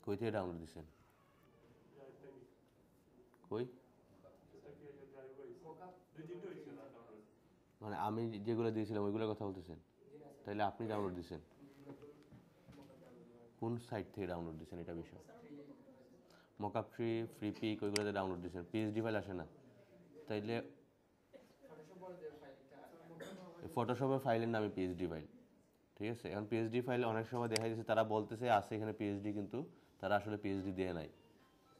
কই থেকে ডাউনলোড দিচ্ছেন? কই মানে আমি যেগুলো দিয়েছিলাম ওইগুলোর কথা বলতেছেন? তাহলে আপনি ডাউনলোড দিচ্ছেন কোন সাইট থেকে ডাউনলোড দিচ্ছেন এটা বিষয়? মকআপ ফ্রি, ফ্রি পিক ওইগুলোতে ডাউনলোড দিচ্ছেন, পিএইচডি ফাইল আসে না। তাইলে ফটোশপের ফাইলের নামে পিএইচডি ফাইল, ঠিক আছে? এখন পিএইচডি ফাইল অনেক সময় দেখা যাচ্ছে তারা বলতেছে আছে এখানে পিএইচডি, কিন্তু তারা আসলে পিএইচডি দেয় নাই,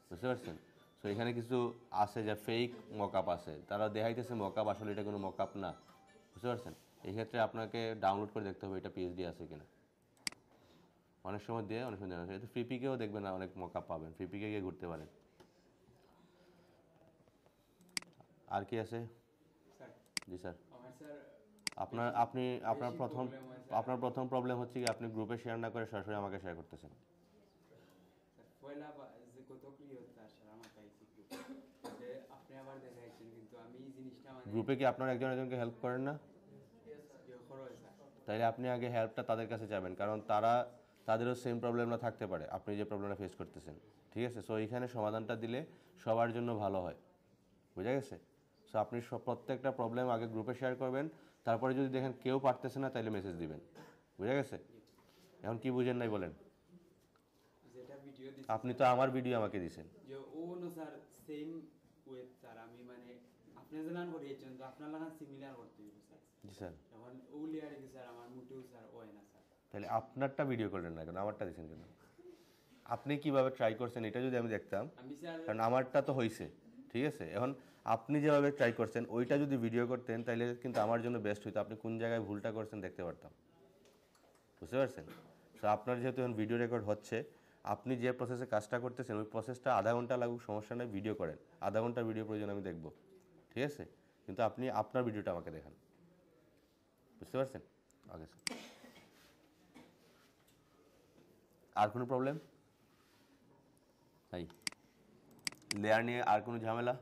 বুঝতে পারছেন? সো এখানে কিছু আছে যা ফেক মকআপ আছে, তারা দেখাইতেছে মকআপ, আসলে এটা কোনো মকআপ না, বুঝতে পারছেন? এই ক্ষেত্রে আপনাকে ডাউনলোড করে দেখতে হবে এটা পিএইচডি আছে কিনা। অনেক সময় দেয়, অনেক সময় দেয় না। এটা ফ্রি পিকেও দেখবেন না, অনেক মকআপ পাবেন, ফ্রি পিকে গিয়ে ঘুরতে পারেন। আর কি আছে? জি স্যার। আপনার প্রথম প্রবলেম হচ্ছে কি আপনি গ্রুপে শেয়ার না করে সরাসরি আমাকে শেয়ার করতেছেন। গ্রুপে কি আপনার একজন একজনকে হেল্প করেন না? তাইলে আপনি আগে হেল্পটা তাদের কাছে যাবেন, কারণ তাদেরও সেম প্রবলেমটা থাকতে পারে আপনি যে প্রবলেমটা ফেস করতেছেন, ঠিক আছে? সো এইখানে সমাধানটা দিলে সবার জন্য ভালো হয়, বুঝা গেছে? সো আপনি প্রত্যেকটা প্রবলেম আগে গ্রুপে শেয়ার করবেন, তারপরে যদি দেখেন কেউ পারতেছে না তাহলে মেসেজ দিবেন, বুঝা গেছে? এখন কি বুঝেন নাই বলেন? আপনি তো আমার ভিডিও আমাকে দিয়েছেন। জি স্যার। তাহলে আপনারটা ভিডিও করলেন না কেন, আমারটা দিয়েছেন কেন? আপনি কিভাবে ট্রাই করছেন এটা যদি আমি দেখতাম, কারণ আমারটা তো হয়েছে, ঠিক আছে? এখন আপনি যেভাবে ট্রাই করছেন ওইটা যদি ভিডিও করতেন তাহলে কিন্তু আমার জন্য বেস্ট হইতো, আপনি কোন জায়গায় ভুলটা করছেন দেখতে পারতাম, বুঝতে পারছেন? তো আপনার যেহেতু এখন ভিডিও রেকর্ড হচ্ছে, আপনি যে প্রসেসে কাজটা করতেছেন ওই প্রসেসটা আধা ঘন্টা লাগুক সমস্যা নেই, ভিডিও করেন, আধা ঘন্টার ভিডিও প্রয়োজন আমি দেখব, ঠিক আছে? কিন্তু আপনি আপনার ভিডিওটা আমাকে দেখান, বুঝতে পারছেন? Okay sir. আর কোনো প্রবলেম? তাই লেয়ার নিয়ে আর কোনো ঝামেলা?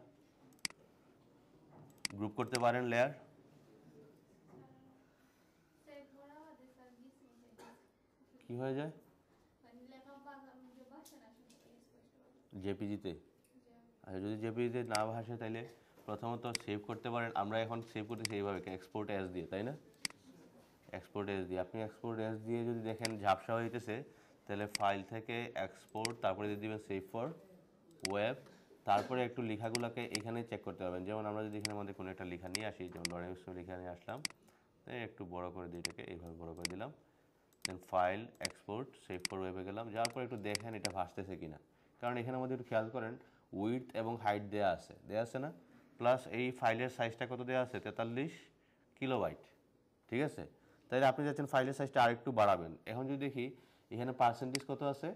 গ্রুপ করতে পারেন লেয়ার? কি হয়ে যায় জেপিজিতে? আচ্ছা, যদি জেপিজিতে না ভাসে তাহলে প্রথমত সেভ করতে পারেন। আমরা এখন সেভ করতেছি এইভাবে এক্সপোর্ট এস দিয়ে, তাই না? এক্সপোর্ট এস দিয়ে, আপনি এক্সপোর্ট এস দিয়ে যদি দেখেন ঝাপসা হইতেছে তাহলে ফাইল থেকে এক্সপোর্ট, তারপরে দিয়ে দিবেন সেভ ফর ওয়েব, তারপরে একটু লেখাগুলোকে এখানে চেক করতে পারবেন। যেমন আমরা যদি এখানে আমাদের কোনো একটা লেখা নিয়ে আসি, যেমন ডরাইভস লেখা নিয়ে আসলাম, একটু বড় করে দিই, এটাকে এইভাবে বড় করে দিলাম, then file export save for ওয়েবে গেলাম, যাওয়ার পর একটু দেখেন এটা ভাসতেছে কিনা, কারণ এখানে আমাদের একটু খেয়াল করেন উইডথ এবং হাইট দেওয়া আছে না? প্লাস এই ফাইলের সাইজটা কত দেওয়া আছে? 43 কিলোবাইট, ঠিক আছে? তাইলে আপনি যাচ্ছেন ফাইলের সাইজটা আরেকটু বাড়াবেন। এখন যদি দেখি এখানে পার্সেন্টেজ কত আছে?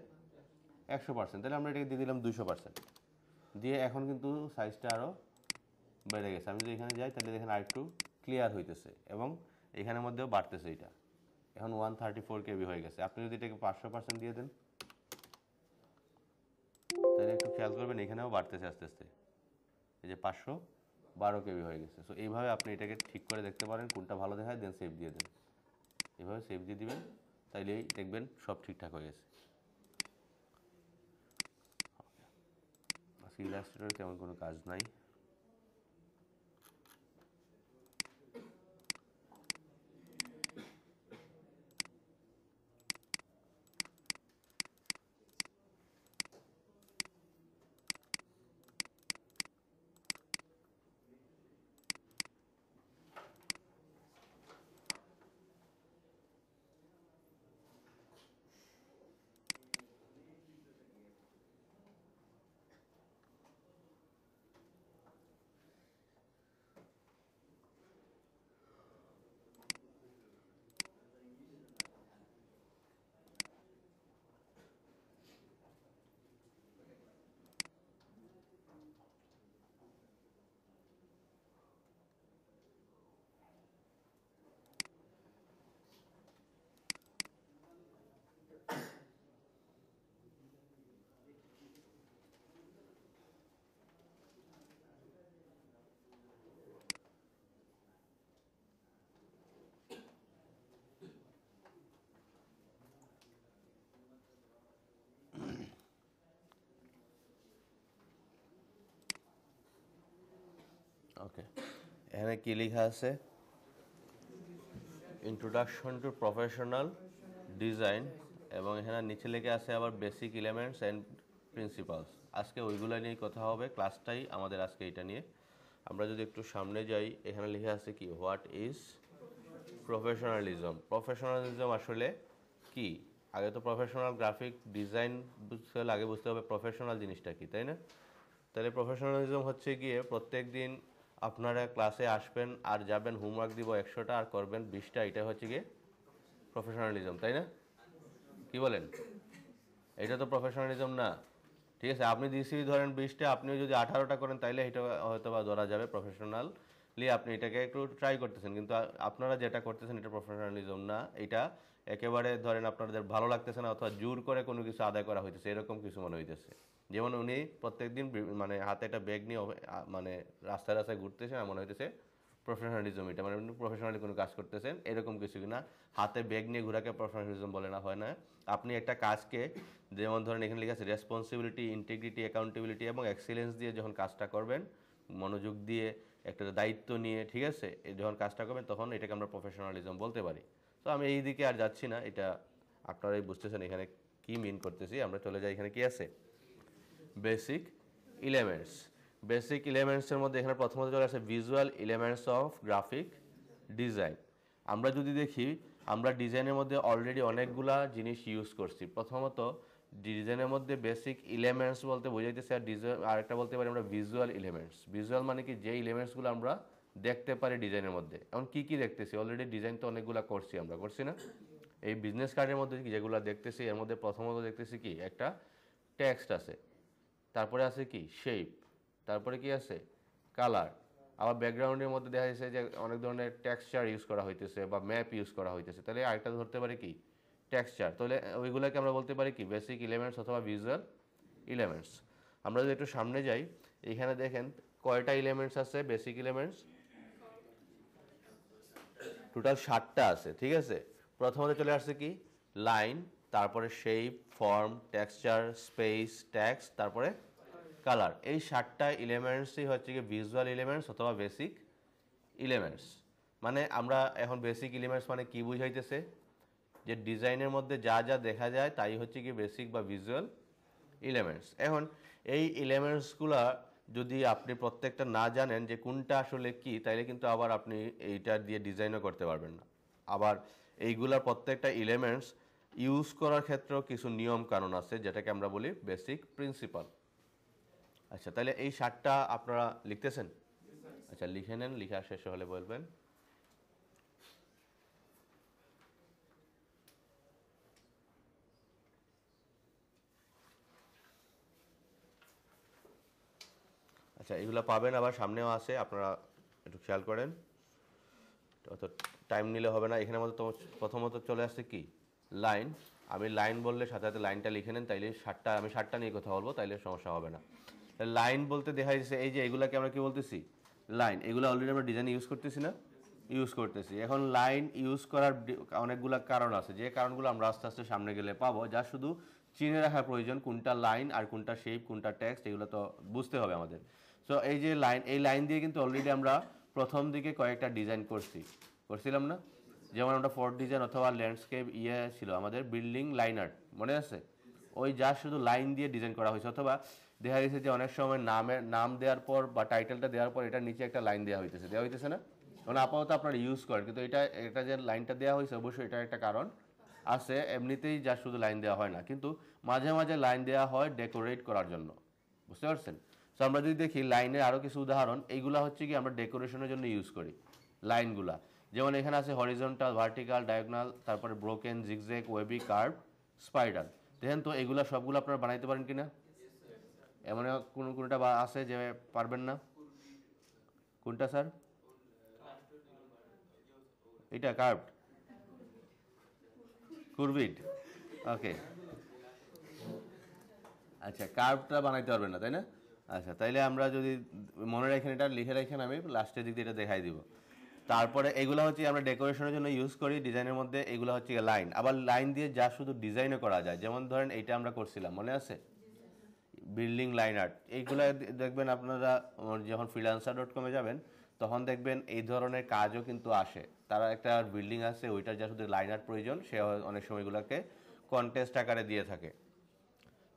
100%, তাহলে আমরা এটাকে দিয়ে দিলাম 200% দিয়ে, এখন কিন্তু সাইজটা আরও বেড়ে গেছে। আমি যদি এখানে যাই তাহলে দেখেন আরেকটু ক্লিয়ার হইতেছে এবং এখানের মধ্যেও বাড়তেছে, এটা এখন 134 KB হয়ে গেছে। আপনি যদি এটাকে 500% দিয়ে দেন তাহলে একটু খেয়াল করবেন এখানেও বাড়তেছে আস্তে আস্তে, এই যে 512 KB হয়ে গেছে। সো এইভাবে আপনি এটাকে ঠিক করে দেখতে পারেন কোনটা ভালো দেখায়, দেন সেভ দিয়ে দেন, এভাবে সেভ দিয়ে দিবেন, তাইলেই দেখবেন সব ঠিকঠাক হয়ে গেছে। আজকে ইলাস্ট্রেটরে তেমন কোনো কাজ নাই। ওকে, এখানে কি লেখা আছে? ইন্ট্রোডাকশন টু প্রফেশনাল ডিজাইন, এবং এখানে নিচে লেখা আছে আবার বেসিক এলিমেন্টস অ্যান্ড প্রিন্সিপালস। আজকে ওইগুলো নিয়েই কথা হবে, ক্লাসটাই আমাদের আজকে এটা নিয়ে। আমরা যদি একটু সামনে যাই, এখানে লেখা আছে কি, হোয়াট ইজ প্রফেশনালিজম। প্রফেশনালিজম আসলে কি? আগে তো প্রফেশনাল গ্রাফিক ডিজাইন বুঝতে হলে আগে বুঝতে হবে প্রফেশনাল জিনিসটা কি, তাই না? তাহলে প্রফেশনালিজম হচ্ছে গিয়ে প্রত্যেক দিন আপনারা ক্লাসে আসবেন আর যাবেন, হোমওয়ার্ক দিব 100টা আর করবেন 20টা, এটা হচ্ছে গিয়ে প্রফেশনালিজম, তাই না? কি বলেন? এটা তো প্রফেশনালিজম না। ঠিক আছে, আপনি দিছি ধরেন 20টা, আপনিও যদি 18টা করেন তাইলে এটা হয়তো বা ধরা যাবে প্রফেশনালি, আপনি এটাকে একটু ট্রাই করতেছেন, কিন্তু আপনারা যেটা করতেছেন এটা প্রফেশনালিজম না। এটা একেবারে ধরেন আপনাদের ভালো লাগতেছে না অথবা জোর করে কোনো কিছু আদায় করা হইতেছে, এরকম কিছু মনে হইতেছে। যেমন উনি প্রত্যেকদিন মানে হাতে একটা ব্যাগ নিয়ে মানে রাস্তায় রাস্তায় ঘুরতেছেন, আর মনে হইতেছে প্রফেশনালিজম এটা, মানে উনি প্রফেশনালি কোনো কাজ করতেছেন, এরকম কিছু না। হাতে ব্যাগ নিয়ে ঘোরাকে প্রফেশনালিজম বলে না, হয় না। আপনি একটা কাজকে, যেমন ধরেন এখানে লেখা আছে রেসপন্সিবিলিটি, ইন্টিগ্রিটি, অ্যাকাউন্টেবিলিটি এবং এক্সিলেন্স দিয়ে যখন কাজটা করবেন, মনোযোগ দিয়ে একটা দায়িত্ব নিয়ে, ঠিক আছে, যখন কাজটা করবেন তখন এটাকে আমরা প্রফেশনালিজম বলতে পারি। তো আমি এই দিকে আর যাচ্ছি না, এটা আপনারাই বুঝতেছেন এখানে কি মিন করতেছি। আমরা চলে যাই, এখানে কি আছে, বেসিক এলিমেন্টস। বেসিক এলিমেন্টসের মধ্যে এখানে প্রথমত চলে আসে visual elements of graphic design. আমরা যদি দেখি, আমরা ডিজাইনের মধ্যে অলরেডি অনেকগুলা জিনিস ইউজ করছি। প্রথমত ডিজাইনের মধ্যে বেসিক এলিমেন্টস বলতে বোঝাইতেছে, আর ডিজাইন আরেকটা বলতে পারি আমরা ভিজুয়াল এলিমেন্টস। ভিজুয়াল মানে কি, যে এলিমেন্টসগুলো আমরা দেখতে পারি ডিজাইনের মধ্যে। এখন কি কি দেখতেছি, অলরেডি ডিজাইন তো অনেকগুলো করছি, আমরা করছি না? এই বিজনেস কার্ডের মধ্যে যেগুলো দেখতেছি, এর মধ্যে প্রথমত দেখতেছি কি, একটা টেক্সট আছে, তারপরে আছে কি শেপ, তারপরে কি আছে কালার। আবার ব্যাকগ্রাউন্ডের মধ্যে দেখা যাচ্ছে যে অনেক ধরনের টেক্সচার ইউজ করা হইতেছে বা ম্যাপ ইউজ করা হইতেছে, তাহলে আরেকটা ধরতে পারি কি টেক্সচার। তাহলে ওইগুলোকে আমরা বলতে পারি কি বেসিক এলিমেন্টস অথবা ভিজুয়াল এলিমেন্টস। আমরা যদি একটু সামনে যাই, এখানে দেখেন কয়টা এলিমেন্টস আছে বেসিক এলিমেন্টস, টোটাল 7টা আছে, ঠিক আছে। প্রথমত চলে আসছে কি লাইন, তারপরে shape, form, texture, space, text, তারপরে কালার। এই 7টা এলিমেন্টসই হচ্ছে কি ভিজুয়াল এলিমেন্টস অথবা বেসিক এলিমেন্টস। মানে আমরা এখন বেসিক এলিমেন্টস মানে কি বুঝাইতেছে, যে ডিজাইনের মধ্যে যা যা দেখা যায় তাই হচ্ছে কি বেসিক বা ভিজুয়াল এলিমেন্টস। এখন এই এলিমেন্টসগুলা যদি আপনি প্রত্যেকটা না জানেন যে কোনটা আসলে কি, তাইলে কিন্তু আবার আপনি এইটা দিয়ে ডিজাইনও করতে পারবেন না। আবার এইগুলার প্রত্যেকটা এলিমেন্টস ইউজ করার ক্ষেত্রেও কিছু নিয়ম কানুন আছে, যেটাকে আমরা বলি বেসিক প্রিন্সিপাল। আচ্ছা, তাহলে এই 7টা আপনারা লিখতেছেন? আচ্ছা, লিখে নেন, লিখা শেষ হলে বলবেন। আচ্ছা, এগুলো পাবেন, আবার সামনেও আছে, আপনারা একটু খেয়াল করেন, অত টাইম নিলে হবে না। এখানে মধ্যে তো প্রথমত চলে আসছে কি লাইন। আমি লাইন বললে সাথে সাথে লাইনটা লিখে নেন, তাইলে 7টা, আমি 7টা নিয়ে কথা বলবো, তাইলে সমস্যা হবে না। লাইন বলতে দেখা যাচ্ছে এই যে এগুলাকে আমরা কি বলতেছি লাইন, এগুলো অলরেডি আমরা ডিজাইন ইউজ করতেছি না, ইউজ করতেছি। এখন লাইন ইউজ করার অনেকগুলো কারণ আছে, যে কারণগুলো আমরা আস্তে আস্তে সামনে গেলে পাবো, যা শুধু চিনে রাখা প্রয়োজন, কোনটা লাইন আর কোনটা শেপ, কোনটা টেক্সট, এগুলো তো বুঝতে হবে আমাদের। সো এই যে লাইন, এই লাইন দিয়ে কিন্তু অলরেডি আমরা প্রথম দিকে কয়েকটা ডিজাইন করছিলাম না? যেমন আমরা ফোর্ট ডিজাইন অথবা ল্যান্ডস্কেপ ছিল আমাদের বিল্ডিং লাইন আর্ট, মনে আছে? ওই যা শুধু লাইন দিয়ে ডিজাইন করা হয়েছে, অথবা দেখা গেছে যে অনেক সময় নাম দেওয়ার পর বা টাইটেলটা দেওয়ার পর এটার নিচে একটা লাইন দেওয়া হইতেছে না? মানে আপাতত আপনারা ইউজ করেন, কিন্তু এটা যে লাইনটা দেওয়া হয়েছে অবশ্যই এটার একটা কারণ আছে। এমনিতেই যা শুধু লাইন দেওয়া হয় না, কিন্তু মাঝে মাঝে লাইন দেওয়া হয় ডেকোরেট করার জন্য, বুঝতে পারছেন? সো আমরা যদি দেখি লাইনের আরও কিছু উদাহরণ, এইগুলা হচ্ছে কি আমরা ডেকোরেশনের জন্য ইউজ করি লাইনগুলা। যেমন এখানে আছে হরিজন্টাল, ভার্টিক্যাল, ডায়াগোনাল, তারপরে broken, zigzag, wavy, curve, spider. দেখেন তো এগুলা সবগুলো আপনারা বানাইতে পারেন কিনা? এমন কোনটা আছে যে পারবেন না? কোনটা স্যার? এটা কার্ভড, কুরভিড, ওকে। আচ্ছা, কার্ভটা বানাইতে পারবেন না, তাই না? আচ্ছা, তাইলে আমরা যদি মনে রাখেন, এটা লিখে রাখেন, আমি লাস্টের দিক দিয়ে এটা দেখাই দিব। তারপরে এগুলো হচ্ছে আমরা ডেকোরেশনের জন্য ইউজ করি ডিজাইনের মধ্যে, এগুলো হচ্ছে লাইন। আবার লাইন দিয়ে যা শুধু ডিজাইনও করা যায়, যেমন ধরেন এইটা আমরা করছিলাম, মনে আছে? Building line art. এইগুলো দেখবেন আপনারা যখন freelancer.com যাবেন তখন দেখবেন এই ধরনের কাজও কিন্তু আসে। তারা একটা বিল্ডিং আছে, ওইটার যা শুধু লাইন আর্ট প্রয়োজন, সে অনেক সময় এগুলোকে কন্টেস্ট আকারে দিয়ে থাকে।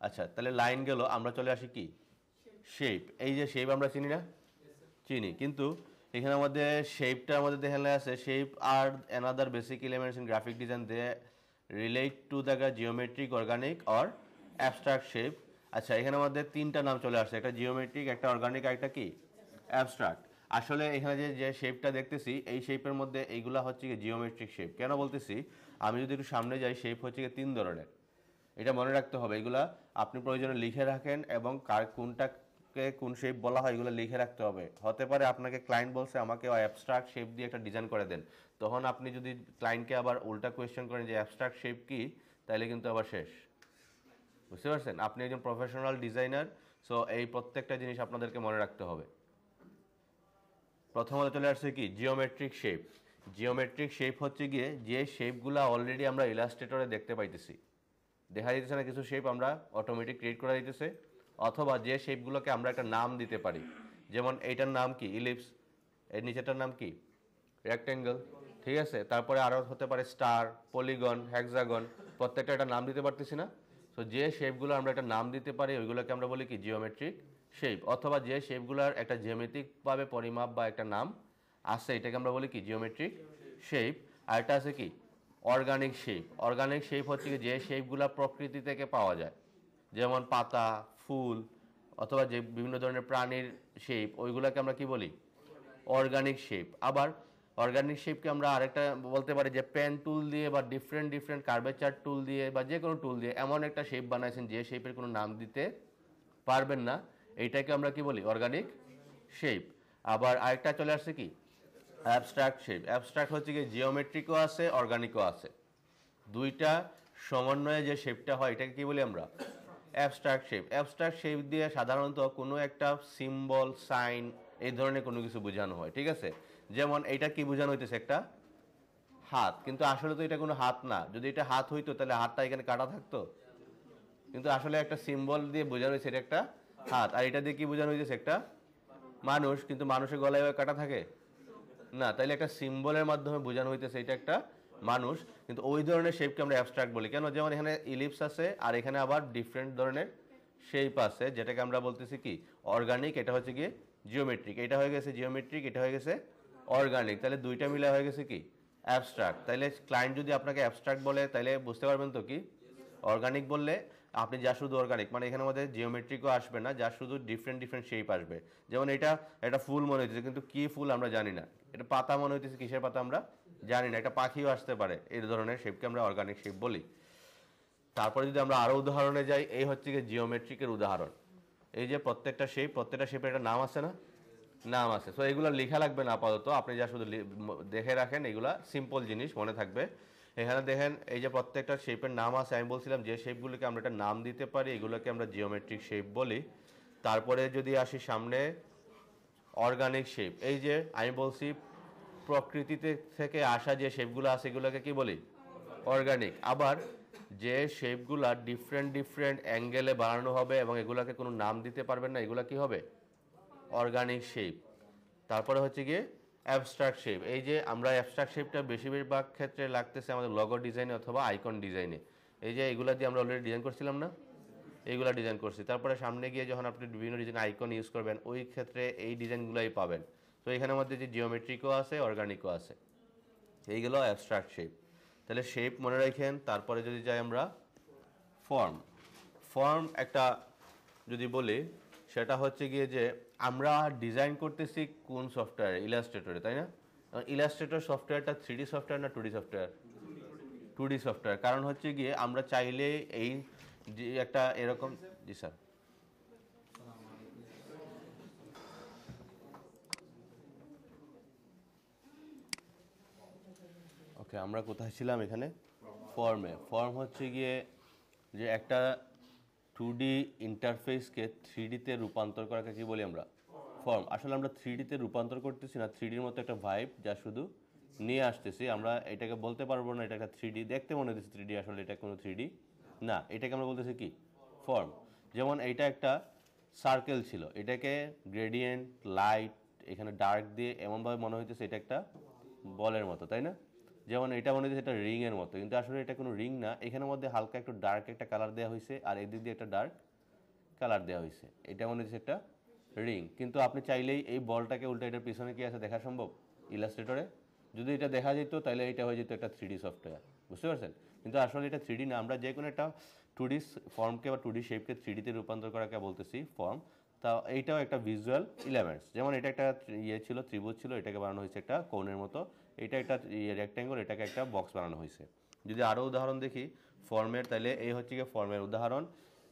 আচ্ছা, তাহলে লাইন গেল, আমরা চলে আসি কি শেপ। এই যে শেপ আমরা চিনি না, চিনি, কিন্তু এখানে আমাদের শেপটার মধ্যে দেখানো আছে শেপ আর another basic elements in graphic design they relate to the geometric, organic or abstract shape. আচ্ছা, এখানে আমাদের তিনটা নাম চলে আসছে, একটা জিওমেট্রিক, একটা অর্গানিক, একটা কি অ্যাবস্ট্রাক্ট। আসলে এখানে যে শেপটা দেখতেছি, এই শেপের মধ্যে এইগুলা হচ্ছে কি জিওমেট্রিক শেপ। কেন বলতেছি, আমি যদি একটু সামনে যাই, শেপ হচ্ছে কি তিন ধরনের, এটা মনে রাখতে হবে। এগুলা আপনি প্রয়োজনে লিখে রাখেন এবং কোনটাকে কোন শেপ বলা হয় এগুলো লিখে রাখতে হবে। হতে পারে আপনাকে ক্লায়েন্ট বলছে আমাকে অ্যাবস্ট্রাক্ট শেপ দিয়ে একটা ডিজাইন করে দেন, তখন আপনি যদি ক্লায়েন্টকে আবার উল্টা কোয়েশ্চেন করেন যে অ্যাবস্ট্রাক্ট শেপ কি, তাহলে কিন্তু আবার শেষ। বুঝতে পারছেন? আপনি একজন প্রফেশনাল ডিজাইনার, সো এই প্রত্যেকটা জিনিস আপনাদেরকে মনে রাখতে হবে। প্রথমত চলে আসছে কি জিওমেট্রিক শেপ। জিওমেট্রিক শেপ হচ্ছে গিয়ে যে শেপগুলো অলরেডি আমরা ইলাস্ট্রেটরে দেখতে পাইতেছি, দেখা যাইতেছে না কিছু শেপ আমরা অটোমেটিক ক্রিয়েট করা যাইতেছে, অথবা যে শেপগুলোকে আমরা একটা নাম দিতে পারি। যেমন এইটার নাম কি ইলিপস, এর নিচেটার নাম কি রেক্টেঙ্গেল, ঠিক আছে? তারপরে আরও হতে পারে স্টার, পলিগন, হেক্সাগন, প্রত্যেকটা একটা নাম দিতে পারতেছি না। সো যে শেপগুলো আমরা একটা নাম দিতে পারি ওইগুলোকে আমরা বলি কি জিওমেট্রিক শেপ, অথবা যে শেপগুলোর একটা জ্যামিতিকভাবে পরিমাপ বা একটা নাম আছে এটাকে আমরা বলি কি জিওমেট্রিক শেপ। আর এটা আছে কি অর্গানিক শেপ। অর্গানিক শেপ হচ্ছে কি যে শেপগুলো প্রকৃতি থেকে পাওয়া যায়, যেমন পাতা, ফুল, অথবা যে বিভিন্ন ধরনের প্রাণীর শেপ, ওইগুলোকে আমরা কি বলি অর্গানিক শেপ। আবার অর্গানিক শেপকে আমরা আরেকটা বলতে পারি যে পেন টুল দিয়ে বা ডিফারেন্ট ডিফারেন্ট কার্ভেচার টুল দিয়ে বা যে কোনো টুল দিয়ে এমন একটা শেপ বানাইছেন যে শেপের কোনো নাম দিতে পারবেন না, এইটাকে আমরা কি বলি অর্গানিক শেপ। আবার আরেকটা চলে আসছে কি অ্যাবস্ট্রাক্ট শেপ। অ্যাবস্ট্রাক্ট হচ্ছে কি জিওমেট্রিকও আছে, অর্গানিকও আছে, দুইটা সমন্বয়ে যে শেপটা হয় এটাকে কি বলি আমরা অ্যাবস্ট্রাক্ট শেপ। অ্যাবস্ট্রাক্ট শেপ দিয়ে সাধারণত কোনো একটা সিম্বল, সাইন, এই ধরনের কোনো কিছু বোঝানো হয়, ঠিক আছে? যেমন এইটা কি বোঝানো হইতেছে একটা হাত, কিন্তু আসলে তো এটা কোনো হাত না। যদি এটা হাত হইতো তাহলে হাতটা এখানে কাটা থাকতো, কিন্তু আসলে একটা সিম্বল দিয়ে বোঝানো হয়েছে এটা একটা হাত। আর এটা দিয়ে কি বোঝানো হয়েছে একটা মানুষ, কিন্তু মানুষের গলায় কাটা থাকে না, তাইলে একটা সিম্বলের মাধ্যমে বোঝানো হইতেছে এটা একটা মানুষ। কিন্তু ওই ধরনের শেপকে আমরা অ্যাবস্ট্রাক্ট বলি। কেন? যেমন এখানে ইলিপস আছে আর এখানে আবার ডিফারেন্ট ধরনের শেপ আছে, যেটাকে আমরা বলতেছি কি অর্গানিক, এটা হচ্ছে কি জিওমেট্রিক। এটা হয়ে গেছে জিওমেট্রিক, এটা হয়ে গেছে অর্গানিক, তাহলে দুইটা মিলে হয়ে গেছে কি অ্যাবস্ট্রাক্ট। তাইলে ক্লায়েন্ট যদি আপনাকে অ্যাবস্ট্রাক্ট বলে তাইলে বুঝতে পারবেন তো কি অর্গানিক বললে আপনি যা শুধু অর্গানিক, মানে এখানে আমাদের জিওমেট্রিকও আসবে না, যা শুধু ডিফারেন্ট ডিফারেন্ট শেপ আসবে। যেমন এটা একটা ফুল মনে হইতেছে, কিন্তু কি ফুল আমরা জানি না। এটা পাতা মনে হইতেছে, কিসের পাতা আমরা জানি না। একটা পাখিও আসতে পারে, এই ধরনের শেপকে আমরা অর্গানিক শেপ বলি। তারপরে যদি আমরা আরও উদাহরণে যাই, এই হচ্ছে কি জিওমেট্রিকের উদাহরণ। এই যে প্রত্যেকটা শেপ, প্রত্যেকটা শেপের একটা নাম আছে না, নাম আছে। সো এগুলো লেখা লাগবে না আপাতত, আপনি যা শুধু দেখে রাখেন, এগুলা সিম্পল জিনিস মনে থাকবে। এখানে দেখেন এই যে প্রত্যেকটা শেপের নাম আছে। আমি বলছিলাম যে শেপগুলোকে আমরা একটা নাম দিতে পারি এগুলোকে আমরা জিওমেট্রিক শেপ বলি। তারপরে যদি আসি সামনে অর্গানিক শেপ, এই যে আমি বলছি প্রকৃতিতে থেকে আসা যে শেপগুলো আছে এগুলোকে কি বলি অর্গানিক। আবার যে শেপগুলা ডিফারেন্ট ডিফারেন্ট অ্যাঙ্গেলে বানানো হবে এবং এগুলোকে কোনো নাম দিতে পারবেন না, এগুলো কি হবে অর্গানিক শেপ। তারপরে হচ্ছে গিয়ে অ্যাবস্ট্রাক্ট শেপ। এই যে আমরা অ্যাবস্ট্রাক্ট শেপটা বেশিরভাগ ক্ষেত্রে লাগতেছে আমাদের লগো ডিজাইনে অথবা আইকন ডিজাইনে। এই যে এগুলা দিয়ে আমরা অলরেডি ডিজাইন করছিলাম না, এইগুলা ডিজাইন করছি। তারপরে সামনে গিয়ে যখন আপনি বিভিন্ন ডিজাইন আইকন ইউজ করবেন ওই ক্ষেত্রে এই ডিজাইনগুলোই পাবেন। তো এখানের মধ্যে যে জিওমেট্রিকও আছে, অর্গানিকও আছে, এইগুলো অ্যাবস্ট্রাক্ট শেপ। তাহলে শেপ মনে রাখেন। তারপরে যদি যাই আমরা ফর্ম, ফর্ম একটা যদি বলি সেটা হচ্ছে গিয়ে যে আমরা ডিজাইন করতেছি কোন সফটওয়্যারে, ইলাস্ট্রেটরে, তাই না? ইলাস্ট্রেটর সফটওয়্যারটা 3D সফটওয়্যার না 2D সফটওয়্যার? 2D software. কারণ হচ্ছে গিয়ে আমরা চাইলে এই যে একটা এরকম, জি স্যার, ওকে আমরা কোথায় ছিলাম? এখানে ফর্মে। ফর্ম হচ্ছে গিয়ে যে একটা 2D ইন্টারফেসকে 3Dতে রূপান্তর করাকে কি বলি আমরা ফর্ম। আসলে আমরা 3Dতে রূপান্তর করতেছি না, 3Dর মতো একটা ভাইব যা শুধু নিয়ে আসতেছি। আমরা এটাকে বলতে পারবো না এটা একটা 3D, দেখতে মনে হচ্ছে 3D, আসলে এটা কোনো 3D না। এটাকে আমরা বলতেছি কি ফর্ম। যেমন এইটা একটা সার্কেল ছিল, এটাকে গ্রেডিয়েন্ট, লাইট এখানে ডার্ক দিয়ে এমনভাবে মনে হইতেছে এটা একটা বলের মতো, তাই না? যেমন এটা মনে হচ্ছে এটা রিংয়ের মতো, কিন্তু আসলে এটা কোনো রিং না। এখানের মধ্যে হালকা একটু ডার্ক একটা কালার দেওয়া হয়েছে, আর এদিক দিয়ে একটা ডার্ক কালার দেওয়া হয়েছে। এটা মনে হচ্ছে একটা রিং, কিন্তু আপনি চাইলেই এই বলটাকে উল্টা এটার পিছনে কি আছে দেখা সম্ভব ইলাস্ট্রেটরে? যদি এটা দেখা যেত তাহলে এটা হয়ে যেত একটা 3D সফটওয়্যার, বুঝতে পারছেন? কিন্তু আসলে এটা 3D না। আমরা যে কোনো একটা 2D ফর্মকে বা 2D শেপকে 3Dতে রূপান্তর করাকে বলতেছি ফর্ম। তা এইটাও একটা ভিজুয়াল এলিমেন্টস। যেমন এটা একটা ইয়ে ছিল, ত্রিভুজ ছিল, এটাকে বানানো হয়েছে একটা কোণের মতো। এটা একটা রেক্ট্যাঙ্গল, এটাকে একটা বক্স বানানো হয়েছে। যদি আরও উদাহরণ দেখি ফর্মের, তাহলে এই হচ্ছে গিয়ে ফর্মের উদাহরণ।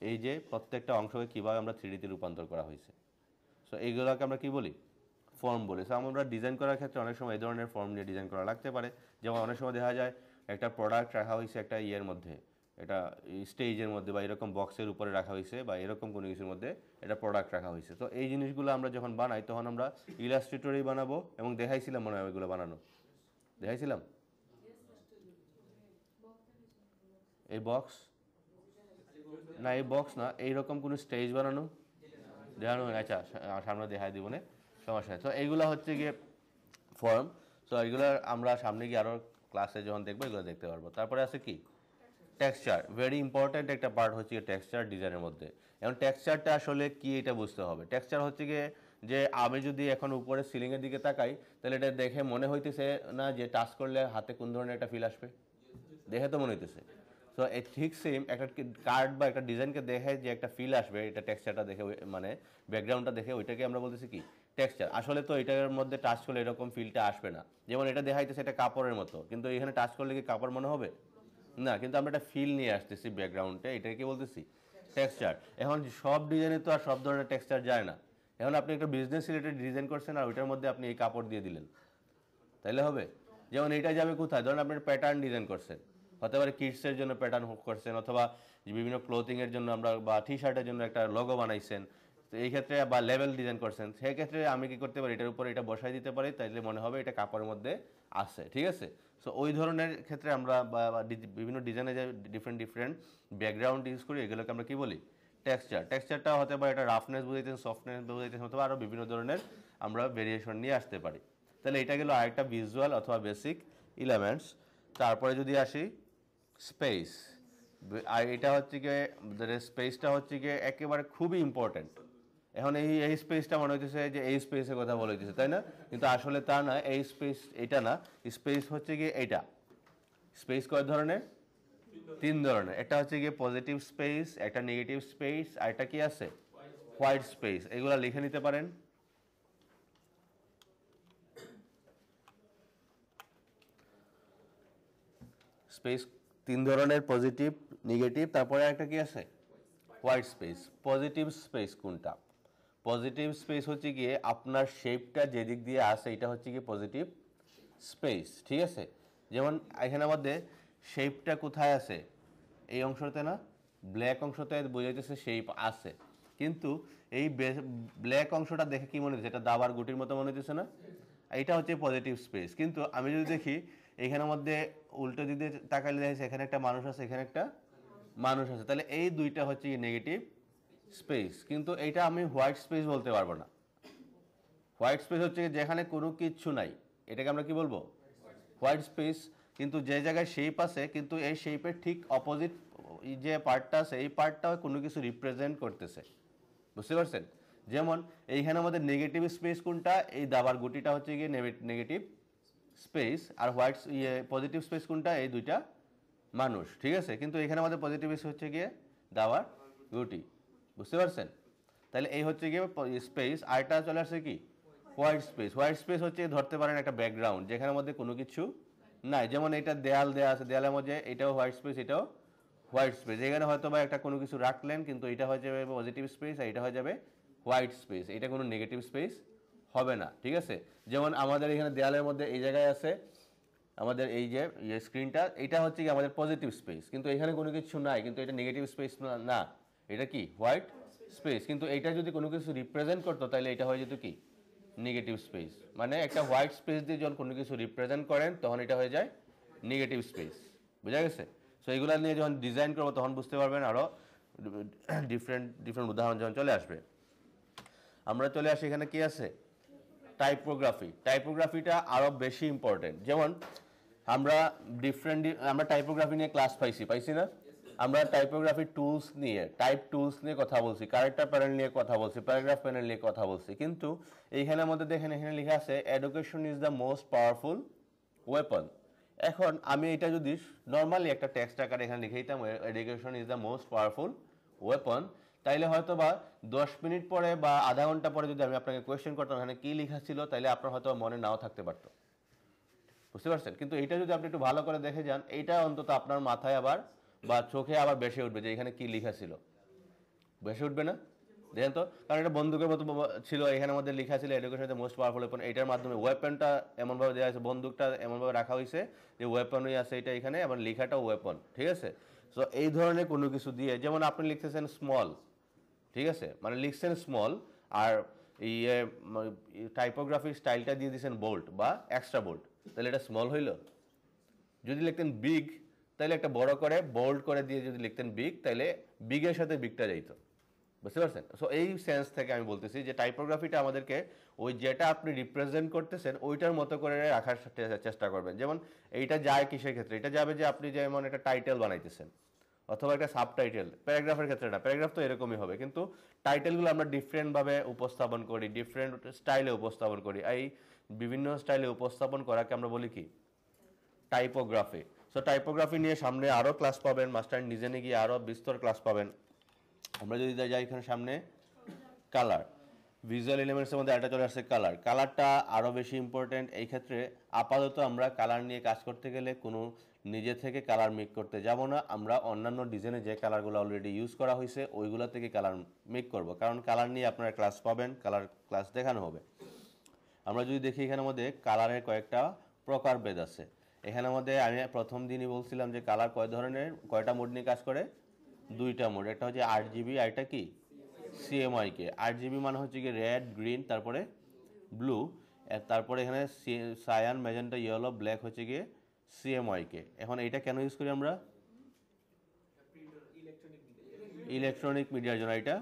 এই যে প্রত্যেকটা অংশকে কীভাবে আমরা 3Dতে রূপান্তর করা হয়েছে, সো এইগুলোকে আমরা কি বলি? ফর্ম বলি। সো আমরা ডিজাইন করার ক্ষেত্রে অনেক সময় এই ধরনের ফর্ম নিয়ে ডিজাইন করা লাগতে পারে। যেমন অনেক সময় দেখা যায় একটা প্রোডাক্ট রাখা হয়েছে একটা ইয়ের মধ্যে, এটা স্টেজের মধ্যে, বা এরকম বক্সের উপরে রাখা হয়েছে, বা এরকম কোনো কিছুর মধ্যে এটা প্রোডাক্ট রাখা হয়েছে। তো এই জিনিসগুলো আমরা যখন বানাই তখন আমরা ইলাস্ট্রেটরেই বানাবো, এবং দেখাইছিলাম মনে হয় ওইগুলো বানানো, দেখাইছিলাম এই বক্স না, এই বক্স না, এইরকম কোনো স্টেজ বানানো দেখানো। আচ্ছা, সামনে দেখাই দিব না, সমস্যা। তো এইগুলো হচ্ছে গিয়ে ফর্ম। তো এইগুলো আমরা সামনে গিয়ে আরও ক্লাসে যখন দেখবো এগুলো দেখতে পারবো। তারপরে আছে কি টেক্সচার, ভেরি ইম্পর্ট্যান্ট একটা পার্ট হচ্ছে গিয়ে টেক্সচার ডিজাইনের মধ্যে। এখন টেক্সচারটা আসলে কি এটা বুঝতে হবে। টেক্সচার হচ্ছে গিয়ে যে আমি যদি এখন উপরে সিলিংয়ের দিকে তাকাই, তাহলে এটা দেখে মনে হইতেছে না যে টাচ করলে হাতে কোন ধরনের একটা ফিল আসবে, দেখে তো মনে হইতেছে। সো এই ঠিক সেম একটা কার্ড বা একটা ডিজাইনকে দেখে যে একটা ফিল আসবে, এটা টেক্সচারটা দেখে, মানে ব্যাকগ্রাউন্ডটা দেখে, ওইটাকে আমরা বলতেছি কি টেক্সচার। আসলে তো এটার মধ্যে টাচ করলে এরকম ফিলটা আসবে না। যেমন এটা দেখাইতেছে এটা কাপড়ের মতো, কিন্তু এখানে টাচ করলে কি কাপড় মনে হবে না, কিন্তু আমরা একটা ফিল নিয়ে আসতেছি ব্যাকগ্রাউন্ডে, এটাকে কি বলতেছি টেক্সচার। এখন সব ডিজাইনে তো আর সব ধরনের টেক্সচার যায় না। এখন আপনি একটা বিজনেস রিলেটেড ডিজাইন করছেন, আর ওইটার মধ্যে আপনি এই কাপড় দিয়ে দিলেন, তাইলে হবে? যেমন এটা যাবে কোথায়, ধরুন আপনি প্যাটার্ন ডিজাইন করছেন, হতে পারে কিডসের জন্য প্যাটার্ন করছেন, অথবা বিভিন্ন ক্লোথিংয়ের জন্য আমরা, বা টি শার্টের জন্য একটা লোগো বানাইছেন, তো এই ক্ষেত্রে বা লেভেল ডিজাইন করছেন, সেই ক্ষেত্রে আমি কি করতে পারি, এটার উপরে এটা বসাই দিতে পারি, তাইলে মনে হবে এটা কাপড়ের মধ্যে আছে, ঠিক আছে? সো ওই ধরনের ক্ষেত্রে আমরা বিভিন্ন ডিজাইনে যে ডিফারেন্ট ব্যাকগ্রাউন্ড ইউজ করি, এগুলোকে আমরা কি বলি টেক্সচার। টেক্সচারটা হতে পারে এটা রাফনেস বুঝাইতেন, সফটনেস বুঝাইতেন, অথবা আরও বিভিন্ন ধরনের আমরা ভেরিয়েশন নিয়ে আসতে পারি। তাহলে এটা গেল আরেকটা ভিজুয়াল অথবা বেসিক এলিমেন্টস। তারপরে যদি আসি স্পেস, আর এটা হচ্ছে গিয়ে স্পেসটা হচ্ছে গিয়ে একেবারে খুবই ইম্পর্ট্যান্ট। এখন এই স্পেসটা মনে হইতেছে যে এই স্পেসের কথা বলা হইতেছে, তাই না? কিন্তু আসলে তা না, এই স্পেস এটা না। স্পেস হচ্ছে গিয়ে এটা। স্পেস কয় ধরনের? 3 ধরনের। একটা হচ্ছে গিয়ে পজিটিভ স্পেস, একটা নেগেটিভ স্পেস, আর একটা কি আছে হোয়াইট স্পেস। এগুলা লিখে নিতে পারেন। স্পেস 3 ধরনের, পজিটিভ, নেগেটিভ, তারপরে একটা কি আছে হোয়াইট স্পেস। পজিটিভ স্পেস কোনটা? পজিটিভ স্পেস হচ্ছে গিয়ে আপনার শেপটা যেদিক দিয়ে আসে, এটা হচ্ছে গিয়ে পজিটিভ স্পেস, ঠিক আছে? যেমন এখানে আমাদের শেপটা কোথায় আছে, এই অংশতে না, ব্ল্যাক অংশতে বোঝাইতেছে শেপ আছে, কিন্তু এই ব্ল্যাক অংশটা দেখে কি মনে হচ্ছে, এটা দাবার গুটির মতো মনে হচ্ছে না? এটা হচ্ছে পজিটিভ স্পেস। কিন্তু আমি যদি দেখি এখানের মধ্যে উল্টো দিকে তাকালে দেখছি এখানে একটা মানুষ আছে, এখানে একটা মানুষ আছে, তাহলে এই দুইটা হচ্ছে নেগেটিভ স্পেস। কিন্তু এটা আমি হোয়াইট স্পেস বলতে পারবো না। হোয়াইট স্পেস হচ্ছে যেখানে কোনো কিচ্ছু নাই, এটাকে আমরা কি বলবো হোয়াইট স্পেস। কিন্তু যে জায়গায় শেপ আছে, কিন্তু এই শেপের ঠিক অপোজিট যে পার্টটা আছে, এই পার্টটা কোনো কিছু রিপ্রেজেন্ট করতেছে, বুঝতে পারছেন? যেমন এইখানে আমাদের নেগেটিভ স্পেস কোনটা, এই দাবার গুটিটা হচ্ছে গিয়ে নেগেটিভ স্পেস, আর হোয়াইট পজিটিভ স্পেস কোনটা, এই দুইটা মানুষ, ঠিক আছে? কিন্তু এখানে আমাদের পজিটিভ স্পেস হচ্ছে গিয়ে দাবার গুটি, বুঝতে পারছেন? তাহলে এই হচ্ছে গিয়ে স্পেস। আরেকটা চলে আসছে কি হোয়াইট স্পেস। হোয়াইট স্পেস হচ্ছে ধরতে পারেন একটা ব্যাকগ্রাউন্ড যেখানের মধ্যে কোনো কিছু নাই। যেমন এটা দেয়াল দেওয়া আছে, দেয়ালের মধ্যে এটাও হোয়াইট স্পেস, এটাও হোয়াইট স্পেস। এখানে হয়তো বা একটা কোনো কিছু রাখলেন, কিন্তু এটা হয়ে যাবে পজিটিভ স্পেস, আর এটা হয়ে যাবে হোয়াইট স্পেস। এটা কোনো নেগেটিভ স্পেস হবে না, ঠিক আছে? যেমন আমাদের এখানে দেয়ালের মধ্যে এই জায়গায় আছে আমাদের এই যে স্ক্রিনটা, এটা হচ্ছে কি আমাদের পজিটিভ স্পেস, কিন্তু এখানে কোনো কিছু নাই, কিন্তু এটা নেগেটিভ স্পেস না, এটা কি হোয়াইট স্পেস। কিন্তু এটা যদি কোনো কিছু রিপ্রেজেন্ট করতো, তাহলে এটা হয়ে যেত কি নেগেটিভ স্পেস। মানে একটা হোয়াইট স্পেস দিয়ে যখন কোনো কিছু রিপ্রেজেন্ট করেন, তখন এটা হয়ে যায় নেগেটিভ স্পেস, বোঝা গেছে? সো এইগুলো নিয়ে যখন ডিজাইন করবো তখন বুঝতে পারবেন, আরও ডিফারেন্ট উদাহরণ যখন চলে আসবে। আমরা চলে আসি এখানে কি আছে টাইপোগ্রাফিটা আরো বেশি ইম্পর্টেন্ট। যেমন আমরা আমরা টাইপোগ্রাফি নিয়ে ক্লাস পাইছি না? আমরা টাইপোগ্রাফি টুলস নিয়ে টুলস নিয়ে কথা বলছি, ক্যারেক্টার প্যানেল নিয়ে কথা বলছি, প্যারাগ্রাফ প্যানেল নিয়ে কথা বলছি, কিন্তু এইখানের মধ্যে দেখেন এখানে লেখা আছে education is the most powerful weapon. এখন আমি এটা যদি নর্মালি একটা টেক্সট আকারে এখানে লিখে দিতাম education is the most powerful weapon, তাইলে হয়তো বা 10 মিনিট পরে বা আধা ঘন্টা পরে যদি আমি আপনাকে কোয়েশ্চেন করতাম এখানে কি লেখা ছিল, তাইলে আপনার হয়তো মনে নাও থাকতে পারতো। বুঝতে পারছেন? কিন্তু এটা যদি আপনি একটু ভালো করে দেখে যান, এইটা অন্তত আপনার মাথায় আবার বা চোখে আবার বেশি উঠবে যে এখানে কি লেখা ছিল। বেশি উঠবে না? দেখেন তো, কারণ এটা বন্দুকের মতো ছিল, এখানের মধ্যে লেখা ছিল education is the most powerful weapon. এটার মাধ্যমে ওয়েপনটা এমনভাবে দেওয়া হয়েছে, বন্দুকটা এমনভাবে রাখা হয়েছে যে ওয়েপনই আছে এটা এখানে, আবার লেখাটাও ওয়েপন। ঠিক আছে? সো এই ধরনের কোনো কিছু দিয়ে, যেমন আপনি লিখতেছেন স্মল, ঠিক আছে, মানে লিখছেন স্মল, আর ইয়ে টাইপোগ্রাফির স্টাইলটা দিয়ে দিয়েছেন বোল্ড বা এক্সট্রা বোল্ড, তাহলে এটা স্মল হইল। যদি লিখতেন বিগ, তাহলে একটা বড় করে বোল্ড করে দিয়ে যদি লিখতেন বিগ, তাহলে বিগের সাথে বিগটা যাইতো। বুঝতে পারছেন? সো এই সেন্স থেকে আমি বলতেছি যে টাইপোগ্রাফিটা আমাদেরকে ওই যেটা আপনি রিপ্রেজেন্ট করতেছেন ওইটার মতো করে রাখার চেষ্টা করবেন। যেমন এইটা যায় কিসের ক্ষেত্রে? এটা যাবে যে আপনি যেমন একটা টাইটেল বানাইতেছেন অথবা একটা সাবটাইটেল, প্যারাগ্রাফের ক্ষেত্রে না, প্যারাগ্রাফ তো এরকমই হবে, কিন্তু টাইটেলগুলো আমরা ডিফারেন্টভাবে উপস্থাপন করি, ডিফারেন্ট স্টাইলে উপস্থাপন করি। এই বিভিন্ন স্টাইলে উপস্থাপন করাকে আমরা বলি কি? টাইপোগ্রাফি। সো টাইপোগ্রাফি নিয়ে সামনে আরও ক্লাস পাবেন, মাস্টার ডিজাইনে গিয়ে আরও বিস্তর ক্লাস পাবেন। আমরা যদি যাই এখানে সামনে কালার, ভিজুয়াল এলিমেন্টসের মধ্যে একটা চলে আসছে কালার। কালারটা আরও বেশি ইম্পর্টেন্ট এই ক্ষেত্রে। আপাতত আমরা কালার নিয়ে কাজ করতে গেলে কোনো নিজে থেকে কালার মেক করতে যাব না, আমরা অন্যান্য ডিজাইনে যে কালারগুলো অলরেডি ইউজ করা হয়েছে ওইগুলো থেকে কালার মেক করব, কারণ কালার নিয়ে আপনারা ক্লাস পাবেন, কালার ক্লাস দেখানো হবে। আমরা যদি দেখি এখানের মধ্যে কালারের কয়েকটা প্রকারভেদ আছে। এখানের মধ্যে আমি প্রথম দিনই বলছিলাম যে কালার কয়টা মোড নিয়ে কাজ করে? দুইটা মোড, একটা হচ্ছে RGB, আর এটা কি CMYK। RGB মানে হচ্ছে কি রেড, গ্রিন, তারপরে ব্লু, তারপরে এখানে সায়ান, ম্যাজেন্টা, ইয়েলো, ব্ল্যাক হচ্ছে গিয়ে CMYK। এখন এইটা কেন ইউজ করি আমরা? ইলেকট্রনিক মিডিয়ার জন্য, এটা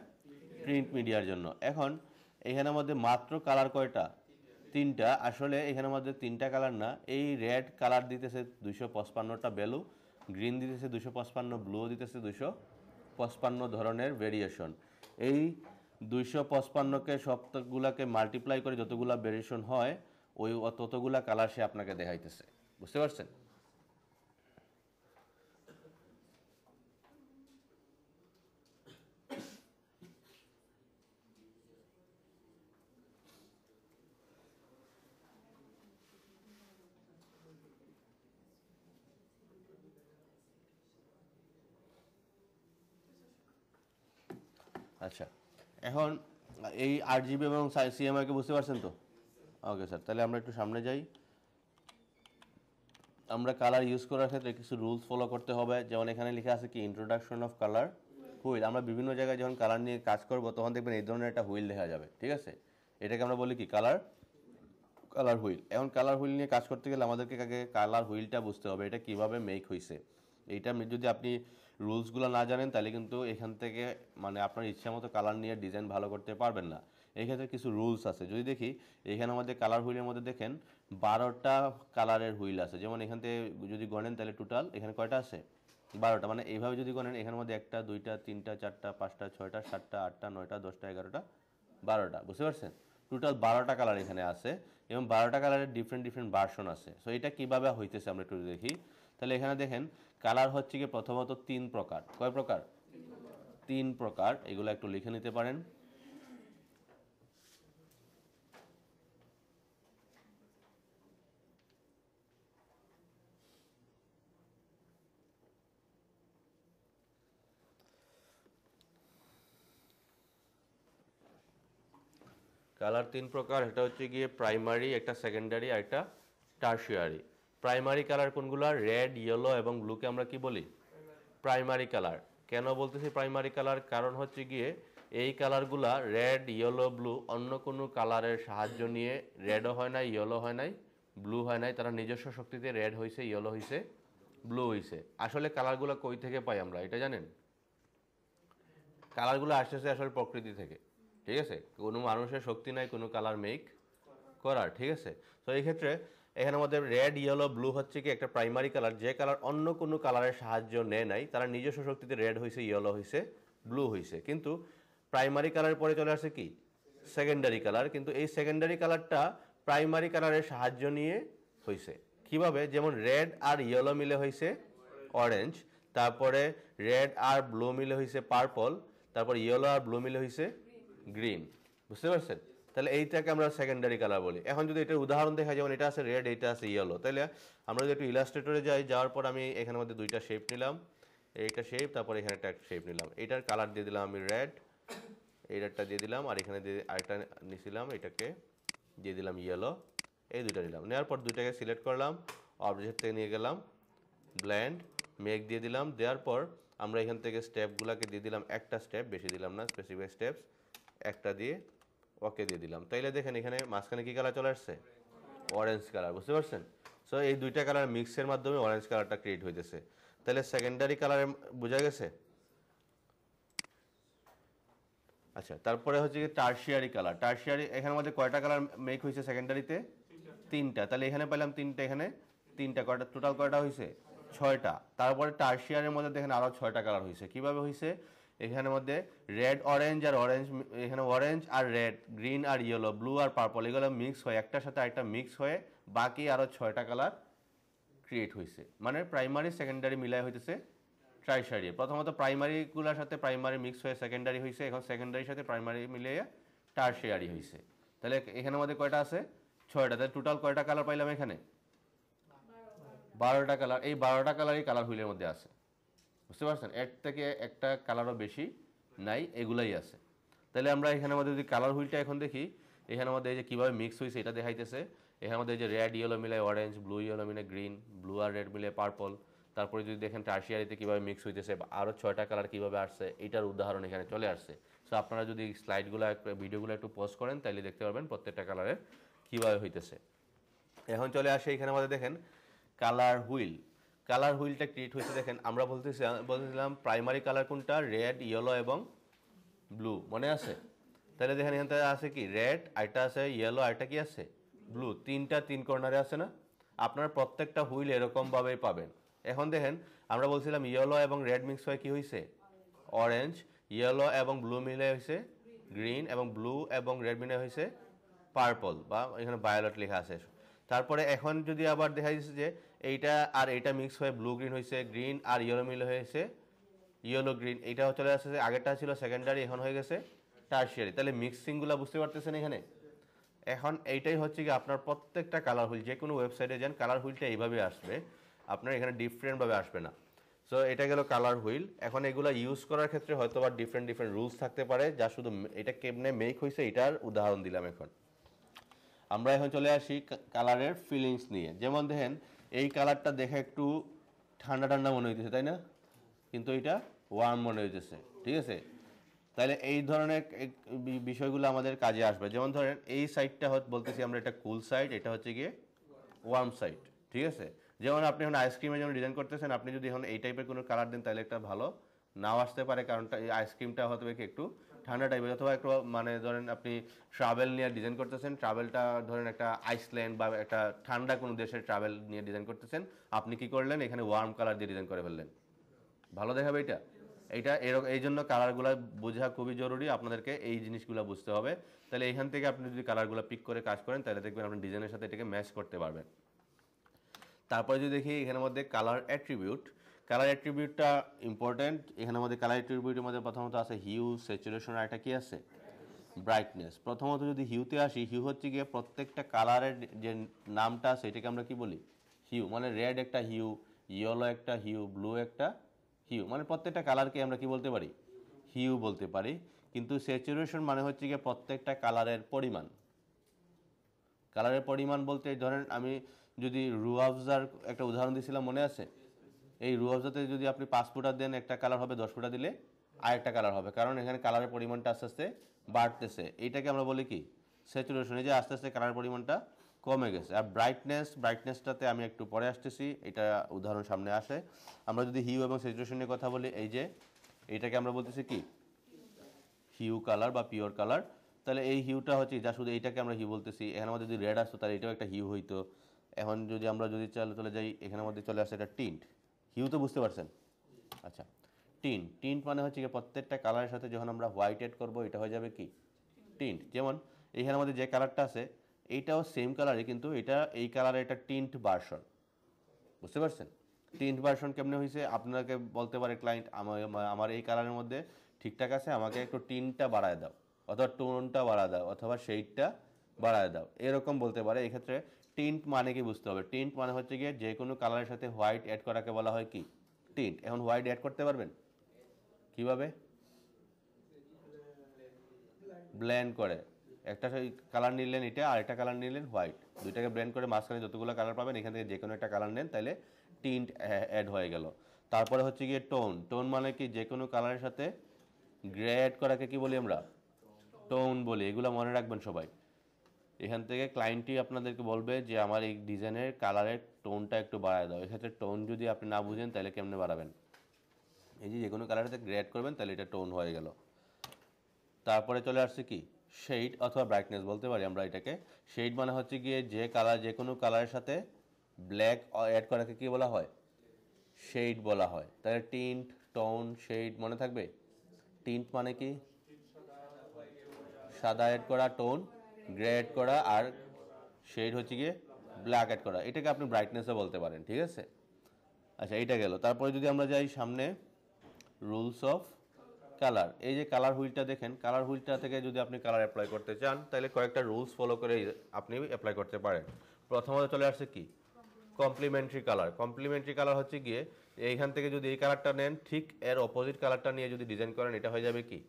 প্রিন্ট মিডিয়ার জন্য। এখন এখানের মধ্যে মাত্র কালার কয়টা? তিনটা। আসলে এখানের মধ্যে তিনটা কালার না, এই রেড কালার দিতেছে 255টা ভ্যালু, গ্রিন দিতেছে 255, ব্লু দিতেছে 255 ধরনের ভেরিয়েশন। এই 255কে সবগুলাকে মাল্টিপ্লাই করে যতগুলা ভেরিয়েশন হয় ওই ততগুলা কালার সে আপনাকে দেখাইতেছে। বুঝতে পারছেন? আচ্ছা, এখন এই RGB এবং CMYK বুঝতে পারছেন তো? ওকে স্যার, তাহলে আমরা একটু সামনে যাই। আমরা কালার ইউজ করার ক্ষেত্রে কিছু রুলস ফলো করতে হবে। যেমন এখানে লেখা আছে কি ইন্ট্রোডাকশন অফ কালার হুইল। আমরা বিভিন্ন জায়গায় যখন কালার নিয়ে কাজ করব তখন দেখবেন এই ধরনের একটা হুইল দেখা যাবে। ঠিক আছে? এটাকে আমরা বলি কি কালার হুইল। এখন কালার হুইল নিয়ে কাজ করতে গেলে আমাদেরকে আগে কালার হুইলটা বুঝতে হবে, এটা কিভাবে মেক হয়েছে। এইটা যদি আপনি রুলসগুলো না জানেন তাহলে কিন্তু এখান থেকে মানে আপনার ইচ্ছা মতো কালার নিয়ে ডিজাইন ভালো করতে পারবেন না। এই ক্ষেত্রে কিছু রুলস আছে। যদি দেখি এখানের মধ্যে কালার হুইলের মধ্যে দেখেন 12টা কালারের হুইল আছে। যেমন এখান থেকে যদি গণেন তাহলে টোটাল এখানে কয়টা আছে? 12টা। মানে এইভাবে যদি গণেন এখানের মধ্যে 1টা 2টা 3টা 4টা 5টা 6টা 7টা 8টা 9টা 10টা 11টা 12টা। বুঝতে পারছেন? টোটাল 12টা কালার এখানে আছে এবং 12টা কালারের ডিফারেন্ট ভার্সন আছে। সো এটা কিভাবে হইতেছে আমরা একটু দেখি। তাহলে এখানে দেখেন কালার হচ্ছে কি প্রথমত 3 প্রকার। কয় প্রকার? 3 প্রকার। এগুলো একটু লিখে নিতে পারেন। কালার 3 প্রকার, এটা হচ্ছে গিয়ে প্রাইমারি, একটা সেকেন্ডারি আর একটা টারশিয়ারি। প্রাইমারি কালার কোনগুলো? রেড, ইয়েলো এবং ব্লুকে আমরা কি বলি? Primary colour. কেন বলতেছি প্রাইমারি কালার? কারণ হচ্ছে গিয়ে এই কালারগুলা রেড, ইয়েলো, ব্লু অন্য কোনো কালারের সাহায্য নিয়ে রেডও হয় নাই, ইয়েলো হয় নাই, ব্লু হয় নাই, তারা নিজস্ব শক্তিতে রেড হয়েছে, ইয়েলো হয়েছে, ব্লু হয়েছে। আসলে কালারগুলো কই থেকে পাই আমরা এটা জানেন? কালারগুলো আসতেছে আসলে প্রকৃতি থেকে। ঠিক আছে? কোনো মানুষের শক্তি নাই কোনো কালার মেক করার, ঠিক আছে। তো এই ক্ষেত্রে এখানে আমাদের রেড ইয়েলো ব্লু হচ্ছে কি একটা প্রাইমারি কালার, যে কালার অন্য কোনো কালারের সাহায্য নেয় নাই, তারা নিজস্ব শক্তিতে রেড হয়েছে, ইয়েলো হয়েছে, ব্লু হয়েছে। কিন্তু প্রাইমারি কালারের পরে চলে আসে কি সেকেন্ডারি কালার, কিন্তু এই সেকেন্ডারি কালারটা প্রাইমারি কালারের সাহায্য নিয়ে হয়েছে। কিভাবে? যেমন রেড আর ইয়েলো মিলে হয়েছে অরেঞ্জ, তারপরে রেড আর ব্লু মিলে হয়েছে পার্পল, তারপর ইয়েলো আর ব্লু মিলে হয়েছে গ্রিন। বুঝতে পারছেন? তাহলে এইটাকে আমরা সেকেন্ডারি কালার বলি। এখন যদি এটার উদাহরণ দেখা, যেমন এটা আছে রেড, এটা আছে ইয়েলো, তাহলে আমরা যদি একটু ইলাস্ট্রেটরে যাই, যাওয়ার পর আমি এখানের মধ্যে দুইটা শেপ নিলাম, এইটা শেপ, তারপর এখানে একটা শেপ নিলাম, এটার কালার দিয়ে দিলাম আমি রেড, এইটারটা দিয়ে দিলাম, আর এখানে দিয়ে আরেকটা নিয়েছিলাম, এটাকে দিয়ে দিলাম ইয়েলো, এই দুইটা নিলাম। নেওয়ার পর দুইটাকে সিলেক্ট করলাম, অবজেক্ট থেকে নিয়ে গেলাম ব্লেন্ড, মেক দিয়ে দিলাম। দেওয়ার পর আমরা এখান থেকে স্টেপগুলোকে দিয়ে দিলাম একটা স্টেপ, বেশি দিলাম না, স্পেসিফাই স্টেপস একটা দিয়ে ওকে দিয়ে দিলাম। তাইলে দেখেন এখানে মাঝখানে কি কালার চলে আসছে? Orange colour. বুঝতে পারছেন? সো এই দুইটা কালার মিক্সের মাধ্যমে অরেঞ্জ কালারটা ক্রিয়েট হইতেছে। তাহলে সেকেন্ডারি কালারে বোঝা গেছে? আচ্ছা, তারপরে হচ্ছে কি টারশিয়ারি কালার। টারশিয়ারি এখানের মধ্যে কয়টা কালার মেক হয়েছে সেকেন্ডারিতে? তিনটা। তাহলে এখানে পেলাম তিনটা, এখানে তিনটা, কয়টা টোটাল কয়টা হয়েছে? ছয়টা। তারপরে টারশিয়ারের মধ্যে দেখেন আরও ছয়টা কালার হয়েছে। কিভাবে হয়েছে? এখানের মধ্যে রেড অরেঞ্জ আর অরেঞ্জ, এখানে অরেঞ্জ আর রেড, গ্রিন আর ইয়েলো, ব্লু আর পার্পল, এগুলো মিক্স হয়ে একটার সাথে আরেকটা মিক্স হয়ে বাকি আরও ছয়টা কালার ক্রিয়েট হয়েছে। মানে প্রাইমারি সেকেন্ডারি মিলাই হইতেছে ট্রাইশারি। প্রথমত প্রাইমারিগুলোর সাথে প্রাইমারি মিক্স হয়ে সেকেন্ডারি হয়েছে, এখন সেকেন্ডারির সাথে প্রাইমারি মিলিয়ে টারশিয়ারি হয়েছে। তাহলে এখানের মধ্যে কয়টা আছে? ছয়টা। তাহলে টোটাল কয়টা কালার পাইলাম এখানে? 12টা কালার। এই 12টা কালারই কালার হুইলের মধ্যে আছে। বুঝতে পারছেন? এর থেকে একটা কালারও বেশি নাই, এগুলাই আছে। তাহলে আমরা এখানের মধ্যে যদি কালার হুইলটা এখন দেখি, এখানের মধ্যে এই যে কীভাবে মিক্স হয়েছে এটা দেখাইতেছে। এখানের মধ্যে এই যে রেড ইয়েলো মিলে অরেঞ্জ, ব্লু ইয়েলো মিলে গ্রিন, ব্লু আর রেড মিলে পার্পল। তারপরে যদি দেখেন টারশিয়ারিতে কীভাবে মিক্স হইতেছে, আরও 6টা কালার কীভাবে আসছে, এটার উদাহরণ এখানে চলে আসছে। সো আপনারা যদি স্লাইডগুলো ভিডিওগুলো একটু পজ করেন, তাহলে দেখতে পারবেন প্রত্যেকটা কালারের কীভাবে হইতেছে। এখন চলে আসে এখানের মধ্যে দেখেন কালার হুইল। কালার হুইলটা ক্রিয়েট হয়েছে দেখেন, আমরা বলতেছিলাম প্রাইমারি কালার কোনটা? রেড, ইয়েলো এবং ব্লু, মনে আছে? তাহলে দেখেন এখান থেকে আছে কি রেড, আরেকটা আছে ইয়েলো, আরেকটা কি আছে ব্লু, তিনটা তিন কর্নারে আছে না? আপনারা প্রত্যেকটা হুইল এরকমভাবেই পাবেন। এখন দেখেন আমরা বলছিলাম ইয়েলো এবং রেড মিক্স হয়ে কি হয়েছে? অরেঞ্জ। ইয়েলো এবং ব্লু মিলে হয়েছে গ্রিন, এবং ব্লু এবং রেড মিলে হয়েছে পার্পল, বা এখানে ভায়োলেট লেখা আছে। তারপরে এখন যদি আবার দেখা যাচ্ছে যে এইটা আর এইটা মিক্স হয়ে ব্লু গ্রিন হয়েছে, গ্রিন আর ইয়েলো মিলে হয়েছে ইয়েলো গ্রিন, এইটাও চলে আসছে। আগেরটা ছিল সেকেন্ডারি, এখন হয়ে গেছে টারশিয়ারি। তাহলে মিক্সিংগুলো বুঝতে পারতেছেন এখানে? এখন এইটাই হচ্ছে কি আপনার প্রত্যেকটা কালার হুইল, যে কোনো ওয়েবসাইটে যান কালার হুইলটা এইভাবে আসবে, আপনার এখানে ডিফারেন্টভাবে আসবে না। সো এটা গেল কালার হুইল। এখন এগুলো ইউজ করার ক্ষেত্রে হয়তো বা ডিফারেন্ট ডিফারেন্ট রুলস থাকতে পারে, যা শুধু এটা কেমনে মেক হয়েছে এটার উদাহরণ দিলাম। এখন আমরা এখন চলে আসি কালারের ফিলিংস নিয়ে। যেমন দেখেন এই কালারটা দেখে একটু ঠান্ডা ঠান্ডা মনে হইতেছে, তাই না? কিন্তু এটা ওয়ার্ম মনে হইতেছে, ঠিক আছে? তাহলে এই ধরনের বিষয়গুলো আমাদের কাজে আসবে। যেমন ধরেন এই সাইডটা বলতেছি আমরা এটা কুল সাইড, এটা হচ্ছে গিয়ে ওয়ার্ম সাইড, ঠিক আছে? যেমন আপনি এখন আইসক্রিমের জন্য ডিজাইন করতেছেন, আপনি যদি এখন এই টাইপের কোনো কালার দেন তাহলে একটা ভালো নাও আসতে পারে, কারণটা এই আইসক্রিমটা হয়তো একটু ঠান্ডা টাইপের, অথবা একটু মানে ধরেন আপনি ট্রাভেল নিয়ে ডিজাইন করতেছেন, ট্রাভেলটা ধরেন একটা আইসল্যান্ড বা একটা ঠান্ডা কোনো দেশের ট্রাভেল নিয়ে ডিজাইন করতেছেন, আপনি কি করলেন এখানে ওয়ার্ম কালার দিয়ে ডিজাইন করে ফেললেন, ভালো দেখাবে এটা? এইটা এই জন্য কালারগুলো বোঝা খুবই জরুরি, আপনাদেরকে এই জিনিসগুলো বুঝতে হবে। তাহলে এখান থেকে আপনি যদি কালারগুলো পিক করে কাজ করেন তাহলে দেখবেন আপনি ডিজাইনের সাথে এটাকে ম্যাচ করতে পারবেন। তারপরে যদি দেখি এখানের মধ্যে কালার অ্যাট্রিবিউট, কালার অ্যাট্রিবিউটটা ইম্পর্টেন্ট। এখানের মধ্যে কালার অ্যাট্রিবিউটের মধ্যে প্রথমত আছে হিউ, স্যাচুরেশন, আর একটা কি আছে? ব্রাইটনেস। প্রথমত যদি হিউতে আসি, হিউ হচ্ছে গিয়ে প্রত্যেকটা কালারের যে নামটা আছে এটাকে আমরা কি বলি? হিউ। মানে রেড একটা হিউ, ইয়েলো একটা হিউ, ব্লু একটা হিউ, মানে প্রত্যেকটা কালারকে আমরা কি বলতে পারি? হিউ বলতে পারি। কিন্তু স্যাচুরেশন মানে হচ্ছে গিয়ে প্রত্যেকটা কালারের পরিমাণ। কালারের পরিমাণ বলতে ধরেন আমি যদি রুয়াবজার একটা উদাহরণ দিয়েছিলাম, মনে আছে? এই রুয়াবজাতে যদি আপনি 5 ফুটা দেন একটা কালার হবে, 10 ফুটা দিলে আরেকটা কালার হবে, কারণ এখানে কালারের পরিমাণটা আস্তে আস্তে বাড়তেছে। এইটাকে আমরা বলি কি? স্যাচুরেশন। এই যে আস্তে আস্তে কালারের পরিমাণটা কমে গেছে। আর ব্রাইটনেসটাতে আমি একটু পরে আসতেছি, এটা উদাহরণ সামনে আসে। আমরা যদি হিউ এবং স্যাচুরেশন নিয়ে কথা বলি, এই যে এইটাকে আমরা বলতেছি কি? হিউ কালার বা পিওর কালার। তাহলে এই হিউটা হচ্ছে যা, শুধু এইটাকে আমরা হিউ বলতেছি। এখানে মধ্যে যদি রেড আসতো তাহলে এটাও একটা হিউ হইতো। এখন যদি আমরা চলে যাই, এখানের মধ্যে চলে আসে এটা টিন্ট। হিউ তো বুঝতে পারছেন? আচ্ছা, টিন্ট। টিন্ট মানে হচ্ছে কি প্রত্যেকটা কালারের সাথে যখন আমরা হোয়াইট এড করবো এটা হয়ে যাবে কি টিন্ট। যেমন এইখানের মধ্যে যে কালারটা আছে এইটাও সেম কালারই, কিন্তু এটা এই কালারের একটা টিন্ট ভার্সন। বুঝতে পারছেন? টিন্ট ভার্সন কেমনে হয়েছে? আপনাকে বলতে পারে ক্লায়েন্ট, আমার এই কালারের মধ্যে ঠিকঠাক আছে, আমাকে একটু টিন্টটা বাড়ায় দাও, অথবা টোনটা বাড়ায় দাও, অথবা শেডটা বাড়ায় দাও, এরকম বলতে পারে। এক্ষেত্রে টিন্ট মানে কি বুঝতে হবে। টিন্ট মানে হচ্ছে গিয়ে যে কোনো কালারের সাথে হোয়াইট অ্যাড করাকে বলা হয় কি টিন্ট। এখন হোয়াইট অ্যাড করতে পারবেন কিভাবে? ব্লেন্ড করে একটা কালার নিলেন এটা, আর একটা কালার নিলেন হোয়াইট, দুইটাকে ব্লেন্ড করে মাঝখানে যতগুলো কালার পাবেন এখান থেকে যে কোনো একটা কালার নেন, তাহলে টিন্ট অ্যাড হয়ে গেল। তারপরে হচ্ছে গিয়ে টোন। টোন মানে কি যে কোনো কালারের সাথে গ্রে অ্যাড করাকে কি বলি আমরা? টোন বলি। এগুলো মনে রাখবেন সবাই। এখান থেকে ক্লায়েন্টই আপনাদেরকে বলবে যে আমার এই ডিজাইনের কালারের টোনটা একটু বাড়ায় দাও। এক্ষেত্রে টোন যদি আপনি না বুঝেন তাহলে কেমনে বাড়াবেন? এই যে কোনো কালারের সাথে গ্রে অ্যাড করবেন তাহলে এটা টোন হয়ে গেল। তারপরে চলে আসছে কি শেড অথবা ব্রাইটনেস বলতে পারি আমরা এটাকে। শেড মানে হচ্ছে গিয়ে যে কালার, যে কোনো কালারের সাথে ব্ল্যাক অ্যাড করাকে কি বলা হয়? শেড বলা হয়। তাহলে টিন্ট, টোন, শেড মনে থাকবে। টিন্ট মানে কি সাদা অ্যাড করা, টোন গ্রে অ্যাড করা, আর শেড হচ্ছে গিয়ে ব্ল্যাক অ্যাড করা। এটাকে আপনি ব্রাইটনেসও বলতে পারেন, ঠিক আছে? আচ্ছা, এইটা গেল। তারপরে যদি আমরা যাই সামনে, রুলস অফ কালার। এই যে কালার হুইলটা দেখেন, কালার হুইলটা থেকে যদি আপনি কালার অ্যাপ্লাই করতে চান তাহলে কয়েকটা রুলস ফলো করে আপনি অ্যাপ্লাই করতে পারেন। প্রথমত চলে আসছে কি কমপ্লিমেন্টারি কালার। কমপ্লিমেন্টারি কালার হচ্ছে গিয়ে এইখান থেকে যদি এই কালারটা নেন, ঠিক এর অপোজিট কালারটা নিয়ে যদি ডিজাইন করেন, এটা হয়ে যাবে কি